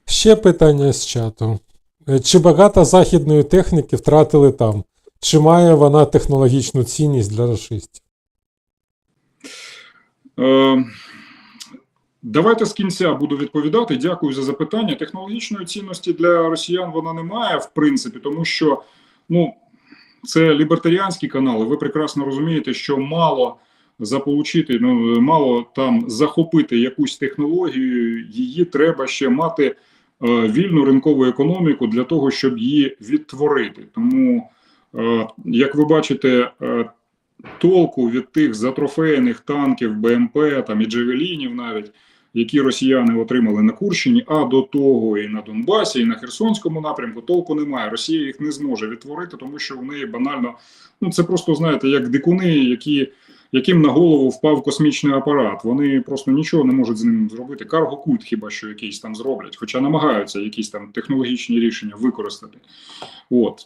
Ще питання з чату. Чи багато західної техніки втратили там? Чи має вона технологічну цінність для рашистів? Давайте з кінця буду відповідати. Дякую за запитання. Технологічної цінності для росіян вона не має, в принципі, тому що це лібертаріанські канали. Ви прекрасно розумієте, що мало заполучити, мало там захопити якусь технологію, її треба ще мати вільну ринкову економіку для того, щоб її відтворити. Тому, як ви бачите, толку від тих затрофейних танків, БМП там, і Джавелінів навіть, які росіяни отримали на Курщині, а до того і на Донбасі, і на Херсонському напрямку, толку немає. Росія їх не зможе відтворити, тому що в неї банально, це просто, знаєте, як дикуни, яким на голову впав космічний апарат. Вони просто нічого не можуть з ним зробити. Карго-культ хіба що якийсь там зроблять, хоча намагаються якісь там технологічні рішення використати.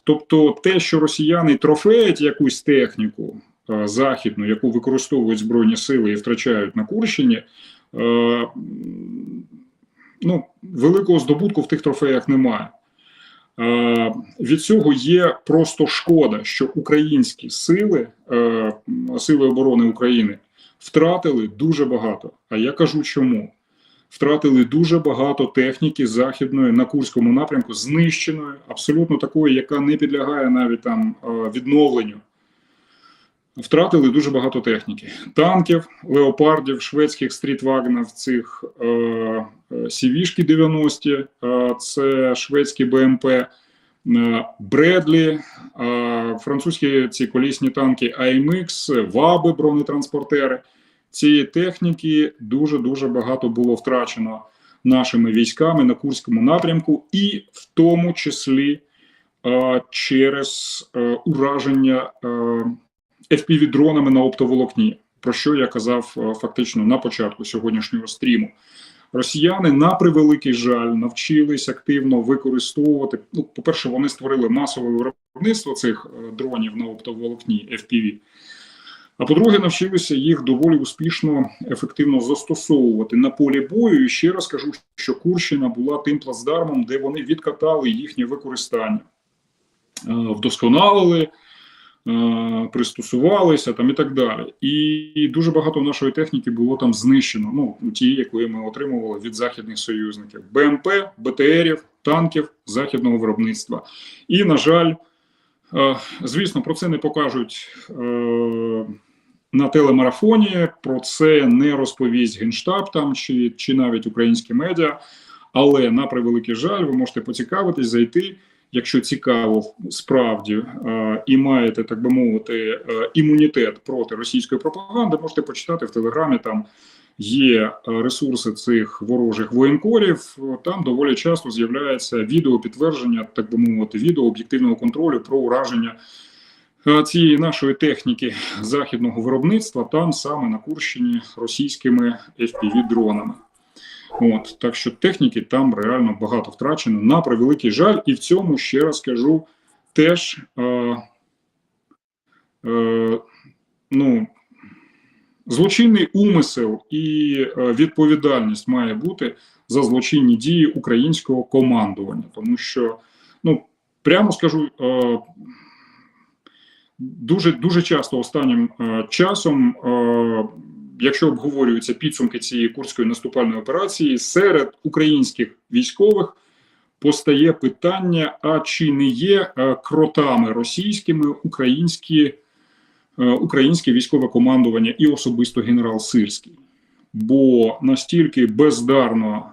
Тобто те, що росіяни трофеять якусь техніку західну, яку використовують Збройні сили і втрачають на Курщині, великого здобутку в тих трофеях немає. Від цього є просто шкода, що українські сили, сили оборони України втратили дуже багато. А я кажу чому. Втратили дуже багато техніки західної на Курському напрямку, знищеної, абсолютно такої, яка не підлягає навіть там відновленню. Втратили дуже багато техніки. Танків, леопардів, шведських стрітвагнів, цих Сівішки 90, це шведські БМП, Бредлі, французькі ці колісні танки АМХ, ВАБи, бронетранспортери. Цієї техніки дуже-дуже багато було втрачено нашими військами на Курському напрямку, і в тому числі через ураження FPV-дронами на оптоволокні, про що я казав фактично на початку сьогоднішнього стріму. Росіяни, на превеликий жаль, навчились активно використовувати, по-перше, вони створили масове виробництво цих дронів на оптоволокні FPV, а по-друге, навчилися їх доволі успішно, ефективно застосовувати на полі бою. І ще раз кажу, що Курщина була тим плацдармом, де вони відкатали їхнє використання, вдосконалили, пристосувалися там і так далі. І дуже багато нашої техніки було там знищено, ті, якої ми отримували від західних союзників. БМП, БТРів, танків західного виробництва. І, на жаль, звісно, про це не покажуть на телемарафоні, про це не розповість Генштаб там, чи навіть українські медіа, але, на превеликий жаль, ви можете поцікавитись, зайти, якщо цікаво справді і маєте, так би мовити, імунітет проти російської пропаганди, можете почитати в Телеграмі, там є ресурси цих ворожих воєнкорів, там доволі часто з'являється відеопідтвердження, так би мовити, відео об'єктивного контролю про ураження цієї нашої техніки західного виробництва, там саме на Курщині російськими FPV-дронами. Так що техніки там реально багато втрачено, на превеликий жаль, і в цьому, ще раз кажу, теж злочинний умисел і відповідальність має бути за злочинні дії українського командування, тому що, прямо скажу, дуже часто останнім часом, якщо обговорюються підсумки цієї Курської наступальної операції, серед українських військових постає питання, а чи не є кротами російськими українське військове командування і особисто генерал Сирський. Бо настільки бездарно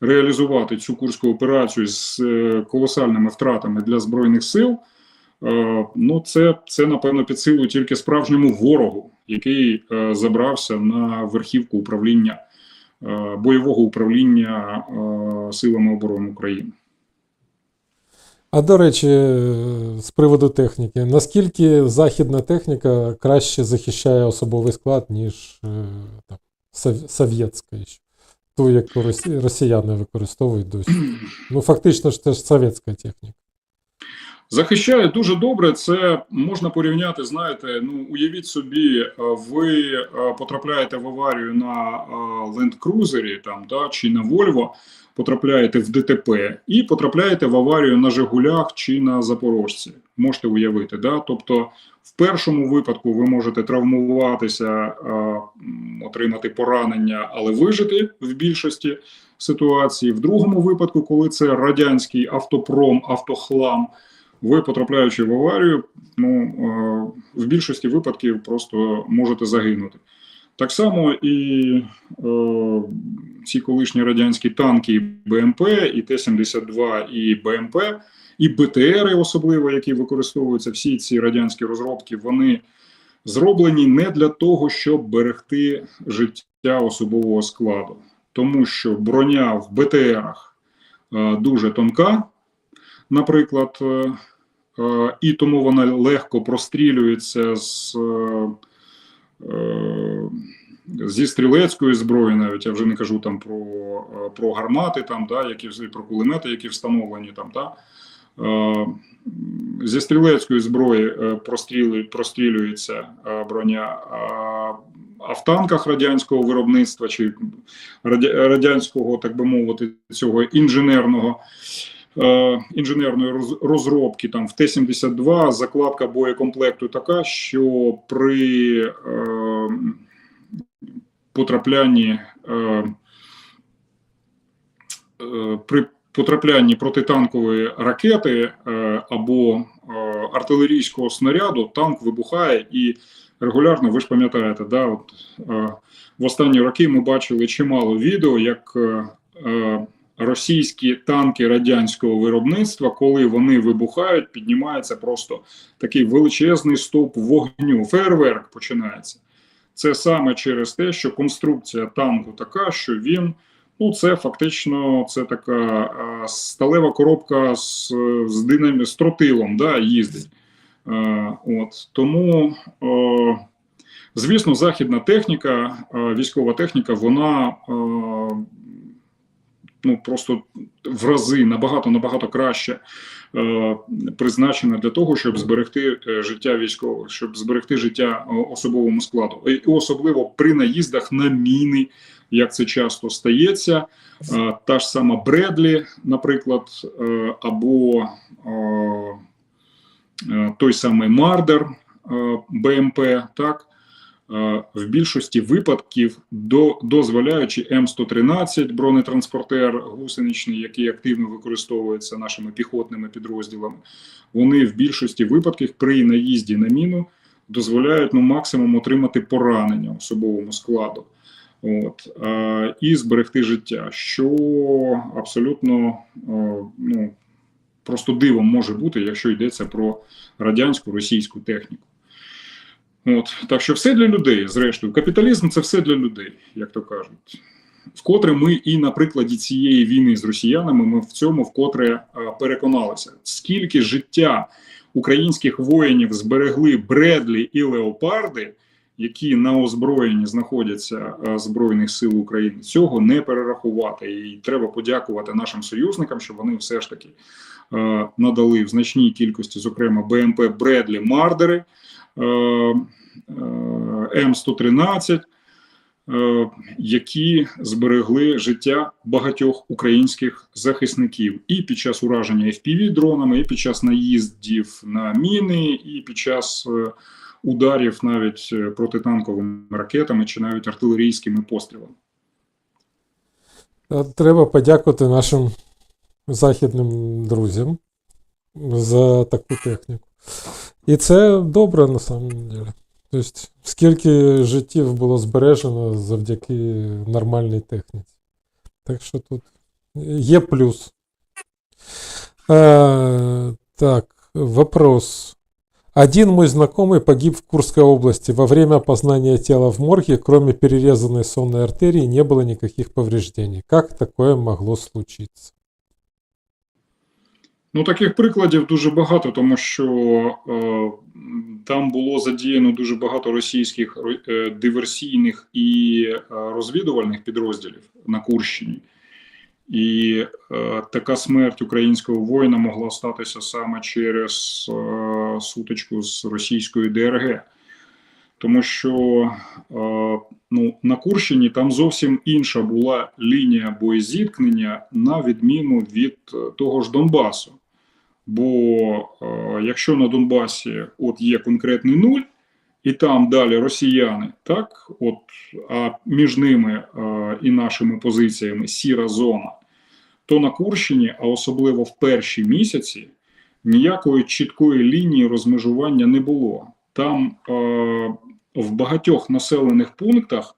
реалізувати цю Курську операцію з колосальними втратами для Збройних сил, це напевно під силу тільки справжньому ворогу, який забрався на верхівку управління бойового управління силами оборони України. А до речі, з приводу техніки, наскільки західна техніка краще захищає особовий склад, ніж там, совєтська, ту, яку росіяни використовують досі? Ну, фактично ж це ж совєтська техніка. Захищає дуже добре, це можна порівняти, знаєте, ну, уявіть собі, ви потрапляєте в аварію на Land Cruiser там, да, чи на Volvo, потрапляєте в ДТП і потрапляєте в аварію на Жигулях чи на Запорожці. Можете уявити, да? Тобто в першому випадку ви можете травмуватися, отримати поранення, але вижити в більшості ситуацій. В другому випадку, коли це радянський автопром, автохлам, ви, потрапляючи в аварію, ну, в більшості випадків просто можете загинути. Так само і ці колишні радянські танки, і БМП, і Т-72, і БМП, і БТРи особливо, які використовуються, всі ці радянські розробки, вони зроблені не для того, щоб берегти життя особового складу. Тому що броня в БТРах дуже тонка, наприклад, і тому вона легко прострілюється зі стрілецької зброї, навіть я вже не кажу там про гармати, там, да, про кулемети, які встановлені там, да. Зі стрілецької зброї прострілюється броня, а в танках радянського виробництва чи радянського, так би мовити, цього інженерної розробки там в Т-72 закладка боєкомплекту така, що при потраплянні протитанкової ракети або артилерійського снаряду танк вибухає і регулярно, ви ж пам'ятаєте, да, от, в останні роки ми бачили чимало відео, як російські танки радянського виробництва, коли вони вибухають, піднімається просто такий величезний стовп вогню, фейерверк починається. Це саме через те, що конструкція танку така, що він, ну це фактично, це така сталева коробка з тротилом, да, їздить. От, тому, звісно, західна техніка, військова техніка, вона ну, просто в рази набагато краще призначена для того, щоб зберегти життя військових, щоб зберегти життя особовому складу. І особливо при наїздах на міни, як це часто стається. Та ж сама Бредлі, наприклад, або той самий Мардер БМП, так, в більшості випадків, дозволяючи М113 бронетранспортер гусеничний, який активно використовується нашими піхотними підрозділами, вони в більшості випадків при наїзді на міну дозволяють максимум отримати поранення особовому складу. От, і зберегти життя, що абсолютно ну, просто дивом може бути, якщо йдеться про радянську, російську техніку. От, так що все для людей, зрештою. Капіталізм – це все для людей, як то кажуть. Вкотре ми і на прикладі цієї війни з росіянами ми в цьому вкотре переконалися. Скільки життя українських воїнів зберегли Бредлі і Леопарди, які на озброєнні знаходяться Збройних сил України, цього не перерахувати. І треба подякувати нашим союзникам, що вони все ж таки надали в значній кількості, зокрема, БМП Бредлі, Мардери, М113, які зберегли життя багатьох українських захисників і під час ураження FPV-дронами, і під час наїздів на міни, і під час ударів навіть протитанковими ракетами чи навіть артилерійськими пострілами. Треба подякувати нашим західним друзям за таку техніку. І це добре, на самом деле. Тобто, скільки життів було збережено завдяки нормальній техніці. Так що тут є плюс. Так, вопрос. Один мой знакомый погиб в Курской области. Во время опознания тела в морге, кроме перерезанной сонной артерии, не было никаких повреждений. Как такое могло случиться? Ну, таких прикладів дуже багато, тому що там було задіяно дуже багато російських диверсійних і розвідувальних підрозділів на Курщині. І така смерть українського воїна могла статися саме через сутичку з російською ДРГ. Тому що ну, на Курщині там зовсім інша була лінія боєзіткнення, на відміну від того ж Донбасу. Бо якщо на Донбасі от є конкретний нуль, і там далі росіяни, так, от, а між ними і нашими позиціями сіра зона, то на Курщині, а особливо в перші місяці, ніякої чіткої лінії розмежування не було. Там в багатьох населених пунктах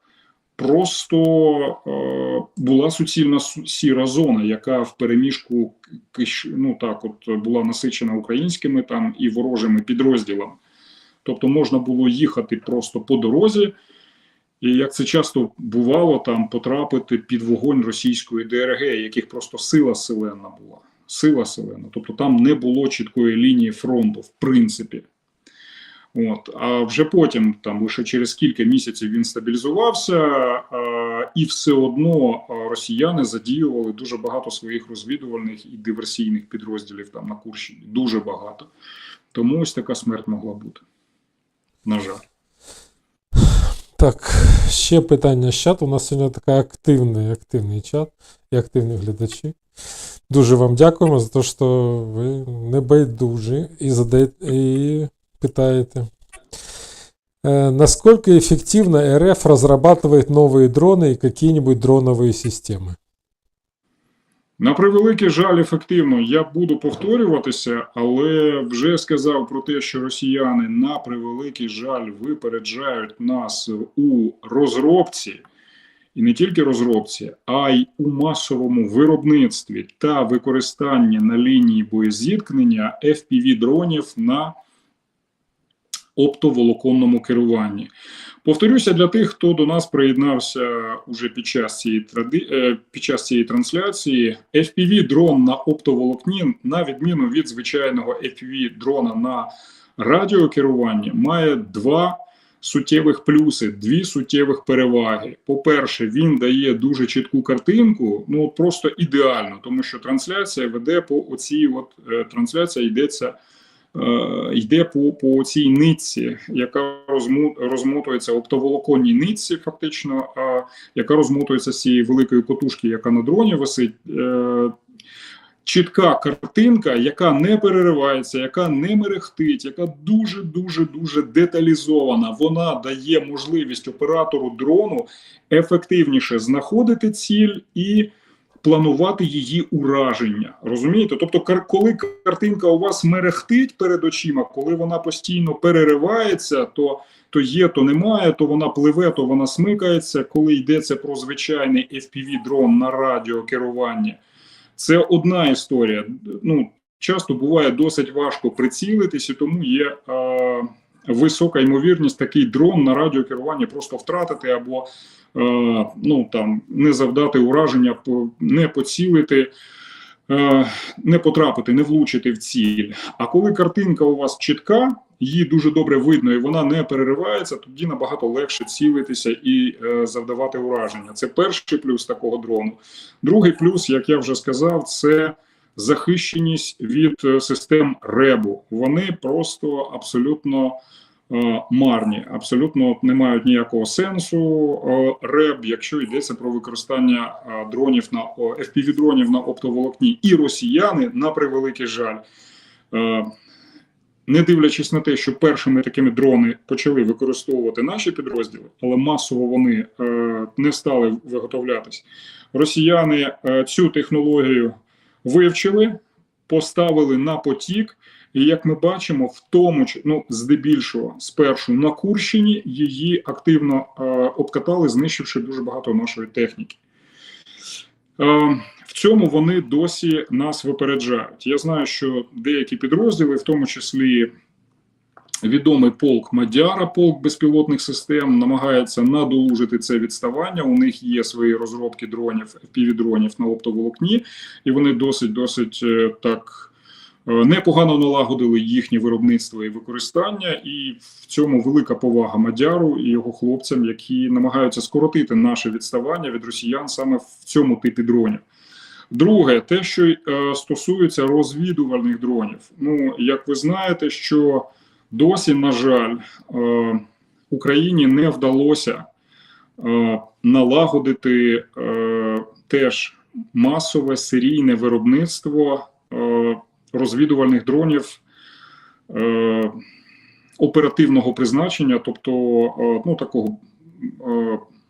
просто була суцільна сіра зона, яка в переміжку, ну так, от була насичена українськими там і ворожими підрозділами. Тобто можна було їхати просто по дорозі, і як це часто бувало, там потрапити під вогонь російської ДРГ, яких просто сила селена була. Сила селена. Тобто там не було чіткої лінії фронту, в принципі. От. А вже потім, там лише через кілька місяців він стабілізувався, і все одно росіяни задіювали дуже багато своїх розвідувальних і диверсійних підрозділів там на Курщині. Дуже багато. Тому ось така смерть могла бути. На жаль. Так, ще питання з чату. У нас сьогодні такий активний чат і активні глядачі. Дуже вам дякуємо за те, що ви не байдужі і задаєте, і питаете. Насколько эффективно РФ разрабатывает новые дроны и какие-нибудь дроновые системы? На превеликий жаль, ефективно. Я буду повторюватися, але вже сказав про те, що росіяни на превеликий жаль випереджають нас у розробці, і не тільки розробці, а й у масовому виробництві та використанні на лінії боєзіткнення FPV-дронів на оптоволоконному керуванні. Повторюся для тих, хто до нас приєднався уже під час цієї трансляції. FPV-дрон на оптоволокні, на відміну від звичайного FPV-дрона на радіокеруванні, має два суттєвих плюси, дві суттєвих переваги. По-перше, він дає дуже чітку картинку, ну просто ідеально, тому що трансляція веде по оцій трансляція йде по цій нитці, яка розмотується, оптоволоконній нитці, фактично, яка розмотується з цієї великої котушки, яка на дроні висить. Чітка картинка, яка не переривається, яка не мерехтить, яка дуже деталізована. Вона дає можливість оператору дрону ефективніше знаходити ціль і планувати її ураження. Розумієте? Тобто, коли картинка у вас мерехтить перед очима, коли вона постійно переривається, то є, то немає, то вона пливе, то вона смикається, коли йдеться про звичайний FPV-дрон на радіокеруванні. Це одна історія. Ну, часто буває досить важко прицілитись, і тому є висока ймовірність такий дрон на радіокеруванні просто втратити або ну, там, не завдати ураження, не поцілити, не потрапити, не влучити в ціль. А коли картинка у вас чітка, її дуже добре видно і вона не переривається, тоді набагато легше цілитися і завдавати ураження. Це перший плюс такого дрону. Другий плюс, як я вже сказав, це захищеність від систем РЕБу. Вони просто абсолютно марні, абсолютно не мають ніякого сенсу РЕБ, якщо йдеться про використання дронів на FPV-дронів на оптоволокні. І росіяни, на превеликий жаль, не дивлячись на те, що першими такими дрони почали використовувати наші підрозділи, але масово вони не стали виготовлятись. Росіяни цю технологію вивчили, поставили на потік, і як ми бачимо, в тому, ну, здебільшого, спершу на Курщині її активно обкатали, знищивши дуже багато нашої техніки. В цьому вони досі нас випереджають. Я знаю, що деякі підрозділи, в тому числі відомий полк Мадяра, полк безпілотних систем, намагається надолужити це відставання. У них є свої розробки дронів, FPV-дронів на оптоволокні, і вони досить так непогано налагодили їхнє виробництво і використання, і в цьому велика повага Мадяру і його хлопцям, які намагаються скоротити наше відставання від росіян саме в цьому типі дронів. Друге, те, що стосується розвідувальних дронів. Ну, як ви знаєте, що досі, на жаль, Україні не вдалося налагодити теж масове серійне виробництво розвідувальних дронів оперативного призначення, тобто ну, такого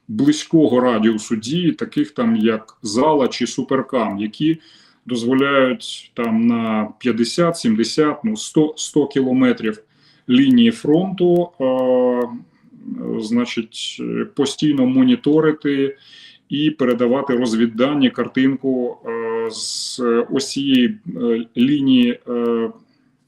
близького радіусу дії, таких там як Зала чи Суперкам, які дозволяють там на 50, 70, ну 100 кілометрів лінії фронту, значить, постійно моніторити і передавати розвіддані, картинку з ось цієї лінії,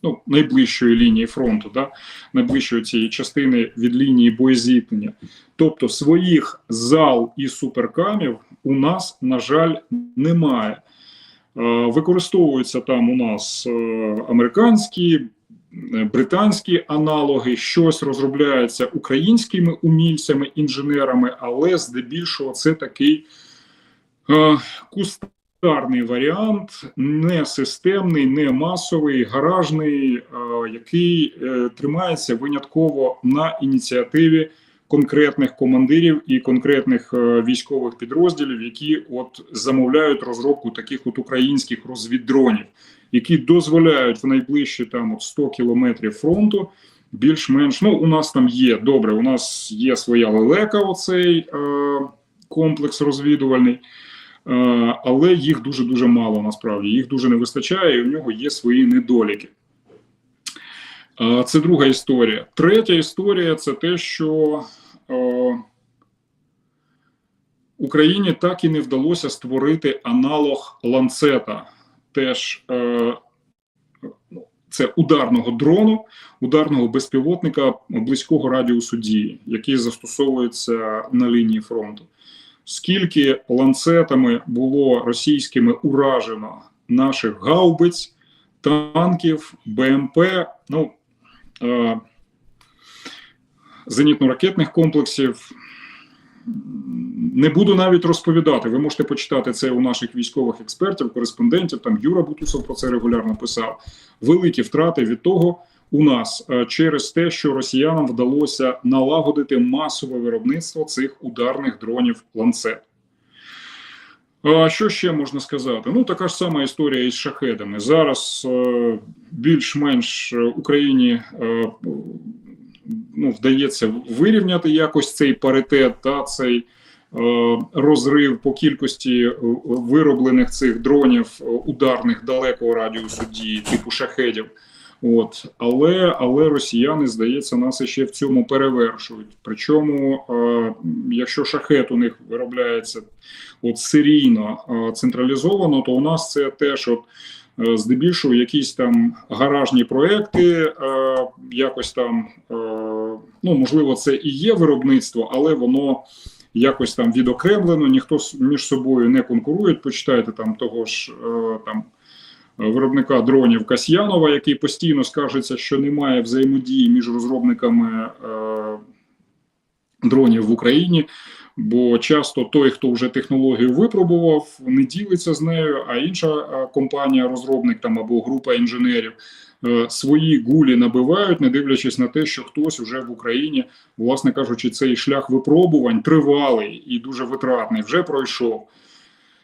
ну, найближчої лінії фронту, да, найближчої цієї частини від лінії боєзіткнення. Тобто своїх зал і суперкамів у нас, на жаль, немає. Використовуються там у нас американські, британські аналоги, щось розробляється українськими умільцями, інженерами, але здебільшого це такий кустарний варіант, не системний, не масовий, гаражний, який тримається винятково на ініціативі конкретних командирів і конкретних військових підрозділів, які от замовляють розробку таких от українських розвіддронів, які дозволяють в найближчі там от 100 кілометрів фронту більш-менш, ну у нас там є, добре, у нас є своя лелека, оцей комплекс розвідувальний, але їх дуже-дуже мало насправді, їх дуже не вистачає і у нього є свої недоліки. Це друга історія. Третя історія – це те, що Україні так і не вдалося створити аналог ланцета. Теж це ударного дрону, ударного безпілотника близького радіусу дії, який застосовується на лінії фронту. Скільки ланцетами було російськими уражено наших гаубиць, танків, БМП, ну, зенітно-ракетних комплексів. Не буду навіть розповідати, ви можете почитати це у наших військових експертів, кореспондентів, там Юра Бутусов про це регулярно писав. Великі втрати від того у нас через те, що росіянам вдалося налагодити масове виробництво цих ударних дронів «Ланцет». Що ще можна сказати? Ну, така ж сама історія із шахедами. Зараз більш-менш Україні ну, вдається вирівняти якось цей паритет та цей розрив по кількості вироблених цих дронів ударних далекого радіусу дії, типу шахедів. От. Але росіяни, здається, нас ще в цьому перевершують. Причому, якщо шахет у них виробляється от серійно, централізовано, то у нас це теж от здебільшого якісь там гаражні проекти, якось там, ну, можливо, це і є виробництво, але воно якось там відокремлено, ніхто між собою не конкурує. Почитайте там того ж там виробника дронів Касьянова, який постійно скаржиться, що немає взаємодії між розробниками дронів в Україні, бо часто той, хто вже технологію випробував, не ділиться з нею, а інша компанія, розробник там або група інженерів свої гулі набивають, не дивлячись на те, що хтось вже в Україні, власне кажучи, цей шлях випробувань тривалий і дуже витратний вже пройшов.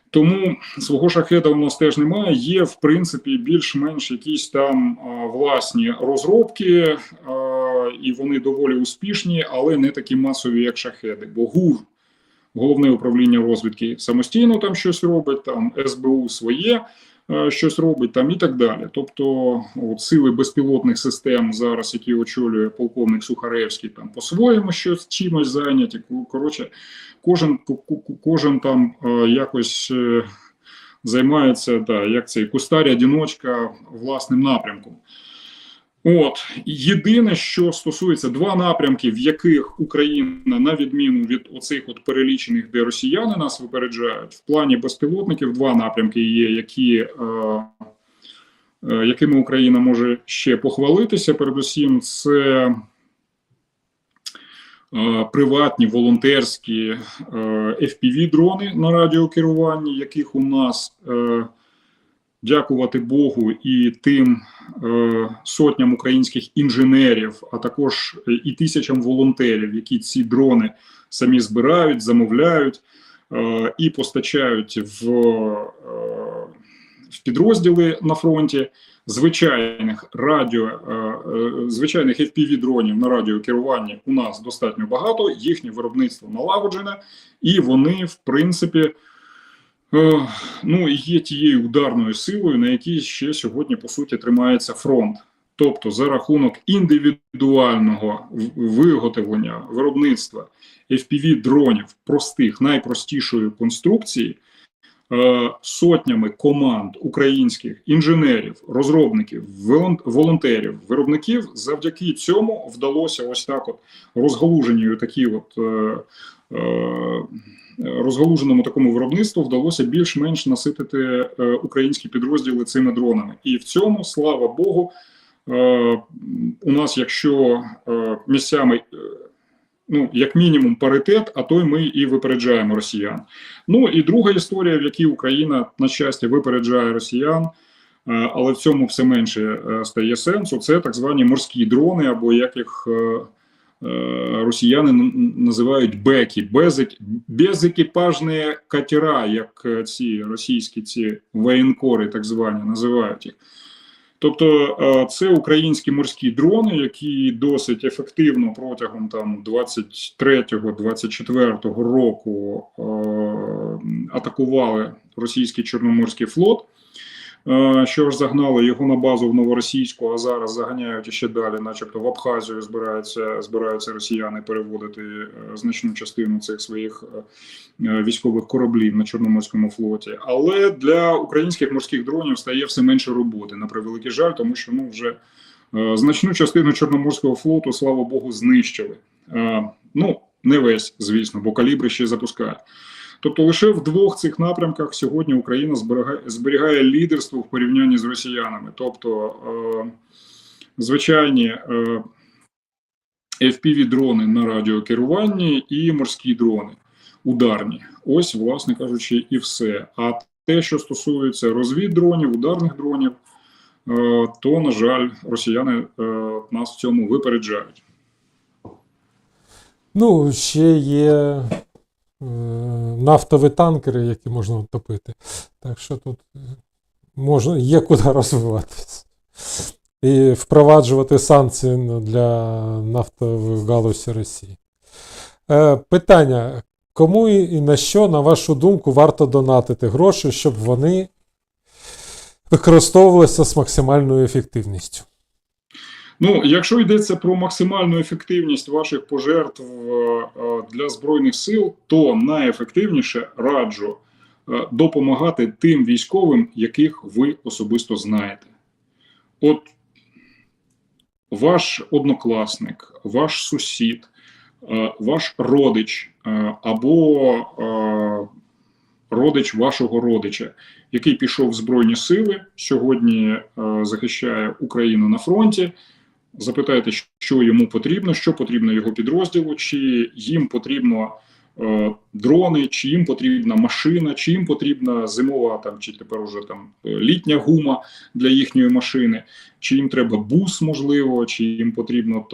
Тому свого шахеда у нас теж немає, є в принципі більш-менш якісь там власні розробки, і вони доволі успішні, але не такі масові, як шахеди, бо ГУР, Головне управління розвідки, самостійно там щось робить, там СБУ своє щось робить там і так далі. Тобто от, сили безпілотних систем зараз, які очолює полковник Сухаревський, там по-своєму щось чимось зайняті. Коротше, кожен там якось займається, як цей кустар-одиночка власним напрямком. Єдине, що стосується два напрямки, в яких Україна, на відміну від оцих от перелічених, де росіяни нас випереджають, в плані безпілотників два напрямки є, якими Україна може ще похвалитися. Передусім, це приватні волонтерські FPV-дрони на радіокеруванні, яких у нас, дякувати Богу, і тим сотням українських інженерів, а також і тисячам волонтерів, які ці дрони самі збирають, замовляють і постачають в підрозділи на фронті. Звичайних FPV-дронів на радіокеруванні у нас достатньо багато, їхнє виробництво налагоджене, і вони, в принципі, є тією ударною силою, на якій ще сьогодні, по суті, тримається фронт. Тобто, за рахунок індивідуального виготовлення, виробництва FPV-дронів простих, найпростішої конструкції, сотнями команд українських інженерів, розробників, волонтерів, виробників, завдяки цьому вдалося ось так от розгалуженому такому виробництву вдалося більш-менш наситити українські підрозділи цими дронами. І в цьому, слава Богу, у нас, якщо місцями, як мінімум паритет, а то й ми і випереджаємо росіян. І друга історія, в якій Україна, на щастя, випереджає росіян, але в цьому все менше стає сенсу, це так звані морські дрони, або як їх росіяни називають беки, безекіпажні катера, як ці російські воєнкори так звані називають їх. Тобто це українські морські дрони, які досить ефективно протягом 23-24 року атакували російський Чорноморський флот, що ж загнало його на базу в Новоросійську, а зараз заганяють іще далі, начебто в Абхазію збираються росіяни переводити значну частину цих своїх військових кораблів на Чорноморському флоті. Але для українських морських дронів стає все менше роботи, на превеликий жаль, тому що вже значну частину Чорноморського флоту, слава Богу, знищили. Не весь, звісно, бо калібри ще запускає. Тобто лише в двох цих напрямках сьогодні Україна зберігає лідерство в порівнянні з росіянами. Тобто звичайні FPV-дрони на радіокеруванні і морські дрони ударні. Ось, власне кажучи, і все. А те, що стосується розвіддронів, ударних дронів, то, на жаль, росіяни нас в цьому випереджають. Ще є нафтові танкери, які можна утопити. Так що тут є куди розвиватися. І впроваджувати санкції для нафтової галузі Росії. Питання. Кому і на що, на вашу думку, варто донатити гроші, щоб вони використовувалися з максимальною ефективністю? Якщо йдеться про максимальну ефективність ваших пожертв для Збройних сил, то найефективніше раджу допомагати тим військовим, яких ви особисто знаєте. От ваш однокласник, ваш сусід, ваш родич або родич вашого родича, який пішов в Збройні сили, сьогодні захищає Україну на фронті, запитайте, що йому потрібно, що потрібно його підрозділу, чи їм потрібно дрони, чи їм потрібна машина, чи їм потрібна зимова, чи тепер уже літня гума для їхньої машини, чи їм треба бус, можливо, чи їм потрібно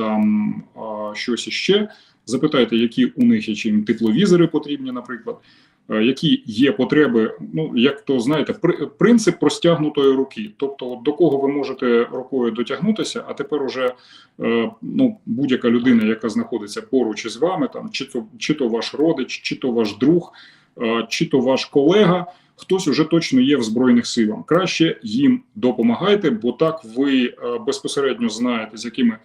щось іще. Запитайте, які у них є, чи їм тепловізори потрібні, наприклад, які є потреби, як то, знаєте, принцип простягнутої руки. Тобто, до кого ви можете рукою дотягнутися, а тепер уже будь-яка людина, яка знаходиться поруч із вами, чи то ваш родич, чи то ваш друг, чи то ваш колега, хтось уже точно є в Збройних силах. Краще їм допомагайте, бо так ви безпосередньо знаєте, з якими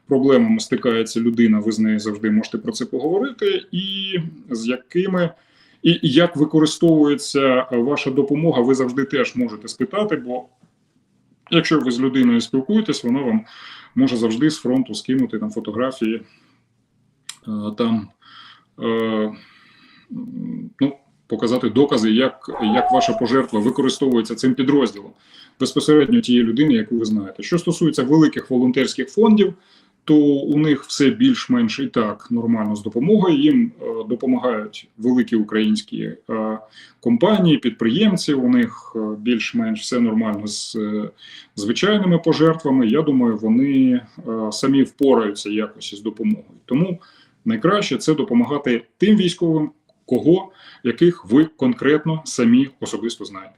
проблемами стикається людина, ви з нею завжди можете про це поговорити, і з якими... І як використовується ваша допомога, ви завжди теж можете спитати, бо Якщо ви з людиною спілкуєтесь, вона вам може завжди з фронту скинути там фотографії, там, ну, показати докази, як ваша пожертва використовується цим підрозділом, безпосередньо тієї людини, яку ви знаєте. Що стосується великих волонтерських фондів, то у них все більш-менш і так нормально з допомогою. Їм допомагають великі українські компанії, підприємці, у них більш-менш все нормально з звичайними пожертвами. Я думаю, вони самі впораються якось із допомогою. Тому найкраще це допомагати тим військовим, яких ви конкретно самі особисто знаєте.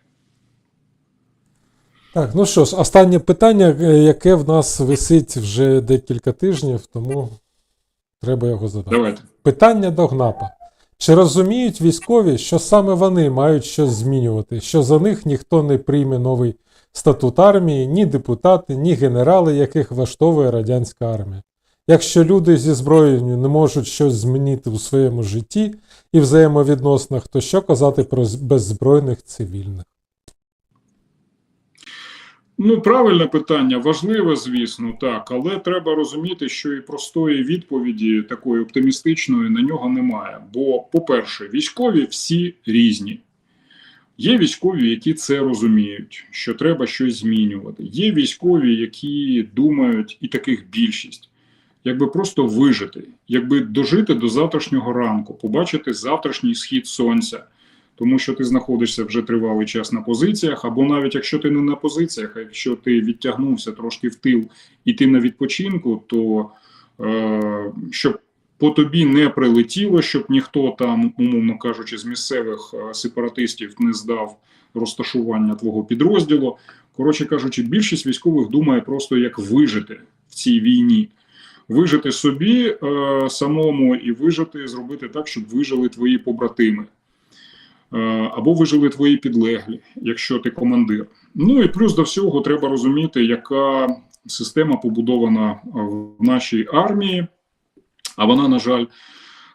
Так, ну що ж, останнє питання, яке в нас висить вже декілька тижнів, тому треба його задати. Давайте. Питання до ГНАПа. Чи розуміють військові, що саме вони мають щось змінювати, що за них ніхто не прийме новий статут армії, ні депутати, ні генерали, яких влаштовує радянська армія? Якщо люди зі зброєю не можуть щось змінити у своєму житті і взаємовідносинах, то що казати про беззбройних цивільних? Ну, правильне питання, важливе, звісно, так, але треба розуміти, що і простої відповіді, такої оптимістичної, на нього немає. Бо, по-перше, військові всі різні. Є військові, які це розуміють, що треба щось змінювати. Є військові, які думають, і таких більшість, якби просто вижити, якби дожити до завтрашнього ранку, побачити завтрашній схід сонця. Тому що ти знаходишся вже тривалий час на позиціях, або навіть якщо ти не на позиціях, а якщо ти відтягнувся трошки в тил і ти на відпочинку, то щоб по тобі не прилетіло, щоб ніхто там, умовно кажучи, з місцевих сепаратистів не здав розташування твого підрозділу. Коротше кажучи, більшість військових думає просто, як вижити в цій війні. Вижити собі самому і вижити, зробити так, щоб вижили твої побратими. Або вижили твої підлеглі, якщо ти командир. Ну і плюс до всього треба розуміти, яка система побудована в нашій армії, а вона, на жаль,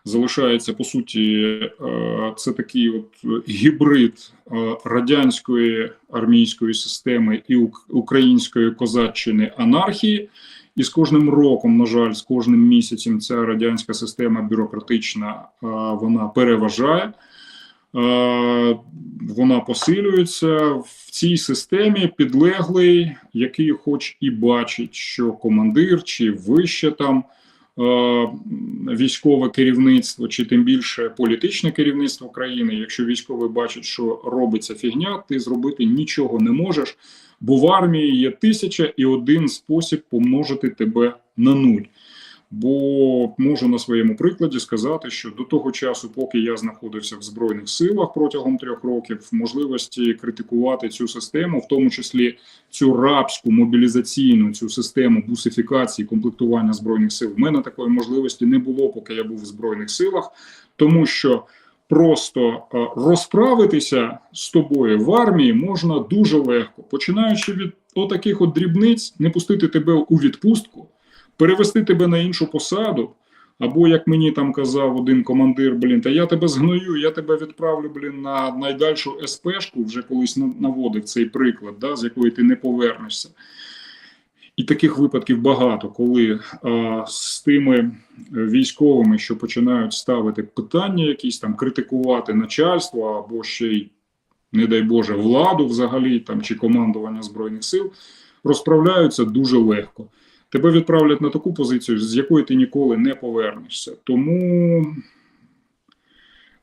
залишається, по суті, це такий от гібрид радянської армійської системи і української козаччини анархії. І з кожним роком, на жаль, з кожним місяцем ця радянська система бюрократична, вона переважає. Вона посилюється в цій системі. Підлеглий, який хоч і бачить, що командир чи вище там військове керівництво, чи тим більше політичне керівництво країни, якщо військовий бачить, що робиться фігня, ти зробити нічого не можеш, бо в армії є 1001 спосіб помножити тебе на 0. Бо можу на своєму прикладі сказати, що до того часу, поки я знаходився в Збройних силах протягом 3 років, можливості критикувати цю систему, в тому числі цю рабську мобілізаційну, цю систему бусифікації, комплектування Збройних сил, в мене такої можливості не було, поки я був в Збройних силах, тому що просто розправитися з тобою в армії можна дуже легко, починаючи від отаких от дрібниць, не пустити тебе у відпустку, перевести тебе на іншу посаду, або, як мені там казав один командир, та я тебе згною, я тебе відправлю, на найдальшу СПшку, вже колись наводив цей приклад, з якої ти не повернешся. І таких випадків багато, коли з тими військовими, що починають ставити питання якісь там, критикувати начальство, або ще й, не дай Боже, владу взагалі, там, чи командування Збройних сил, розправляються дуже легко. Тебе відправлять на таку позицію, з якої ти ніколи не повернешся. Тому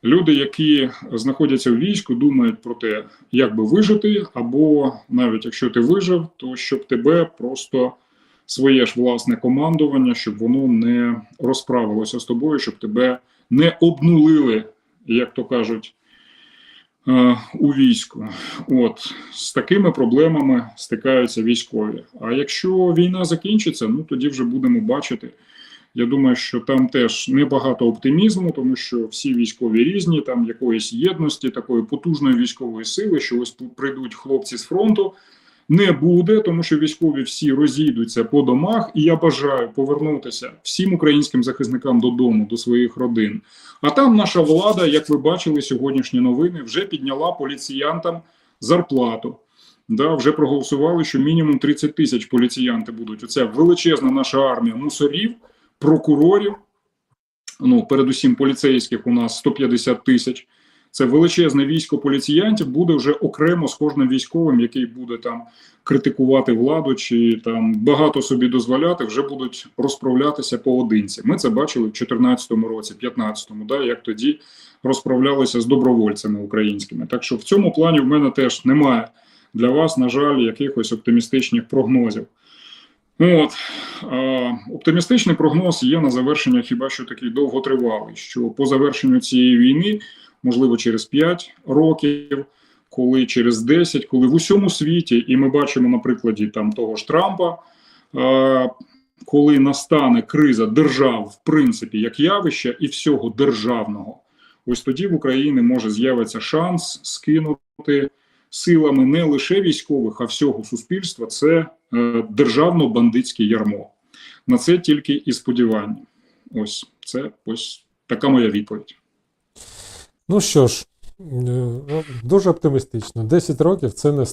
люди, які знаходяться в війську, думають про те, як би вижити, або навіть якщо ти вижив, то щоб тебе просто своє ж власне командування, щоб воно не розправилося з тобою, щоб тебе не обнулили, як то кажуть, у війську. От, з такими проблемами стикаються військові. А якщо війна закінчиться, тоді вже будемо бачити. Я думаю, що там теж небагато оптимізму, тому що всі військові різні, там якоїсь єдності, такої потужної військової сили, що ось прийдуть хлопці з фронту, не буде, тому що військові всі розійдуться по домах, і я бажаю повернутися всім українським захисникам додому, до своїх родин. А там наша влада, як ви бачили сьогоднішні новини, вже підняла поліціянтам зарплату. Да, вже проголосували, що мінімум 30 тисяч поліціянти будуть. Оця величезна наша армія мусорів, прокурорів, ну, передусім поліцейських у нас 150 тисяч. Це величезне військо поліціянтів буде вже окремо з кожним військовим, який буде там критикувати владу чи там багато собі дозволяти, вже будуть розправлятися поодинці. Ми це бачили в 2014 році, 2015, да, як тоді розправлялися з добровольцями українськими. Так що в цьому плані в мене теж немає для вас, на жаль, якихось оптимістичних прогнозів. От, оптимістичний прогноз є на завершення хіба що такий довготривалий, що по завершенню цієї війни, можливо через 5 років, коли через 10, коли в усьому світі, і ми бачимо на прикладі там того ж Трампа, коли настане криза держав, в принципі, як явище і всього державного, ось тоді в Україні може з'явитися шанс скинути силами не лише військових, а всього суспільства, це державно-бандитське ярмо. На це тільки і сподівання. Ось така моя відповідь. Ну що ж, дуже оптимістично. 10 років це не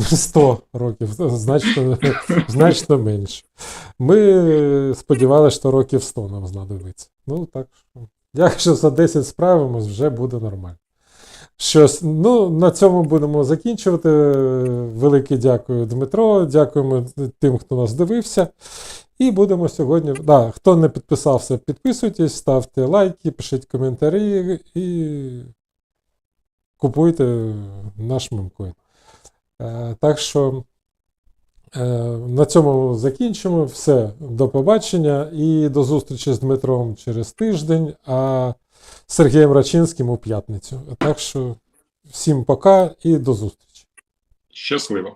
100 років, значно менше. Ми сподівалися, що років 100 нам знадобиться. Ну так, якщо за 10 справимось, вже буде нормально. Щось, ну, на цьому будемо закінчувати. Велике дякую, Дмитро. Дякуємо тим, хто нас дивився. І будемо сьогодні. Хто не підписався, підписуйтесь, ставте лайки, пишіть коментарі і купуйте наш мемкоін. Так що на цьому закінчимо. Все, до побачення і до зустрічі з Дмитром через тиждень, а з Сергієм Рачинським у п'ятницю. Так що всім пока і до зустрічі. Щасливо.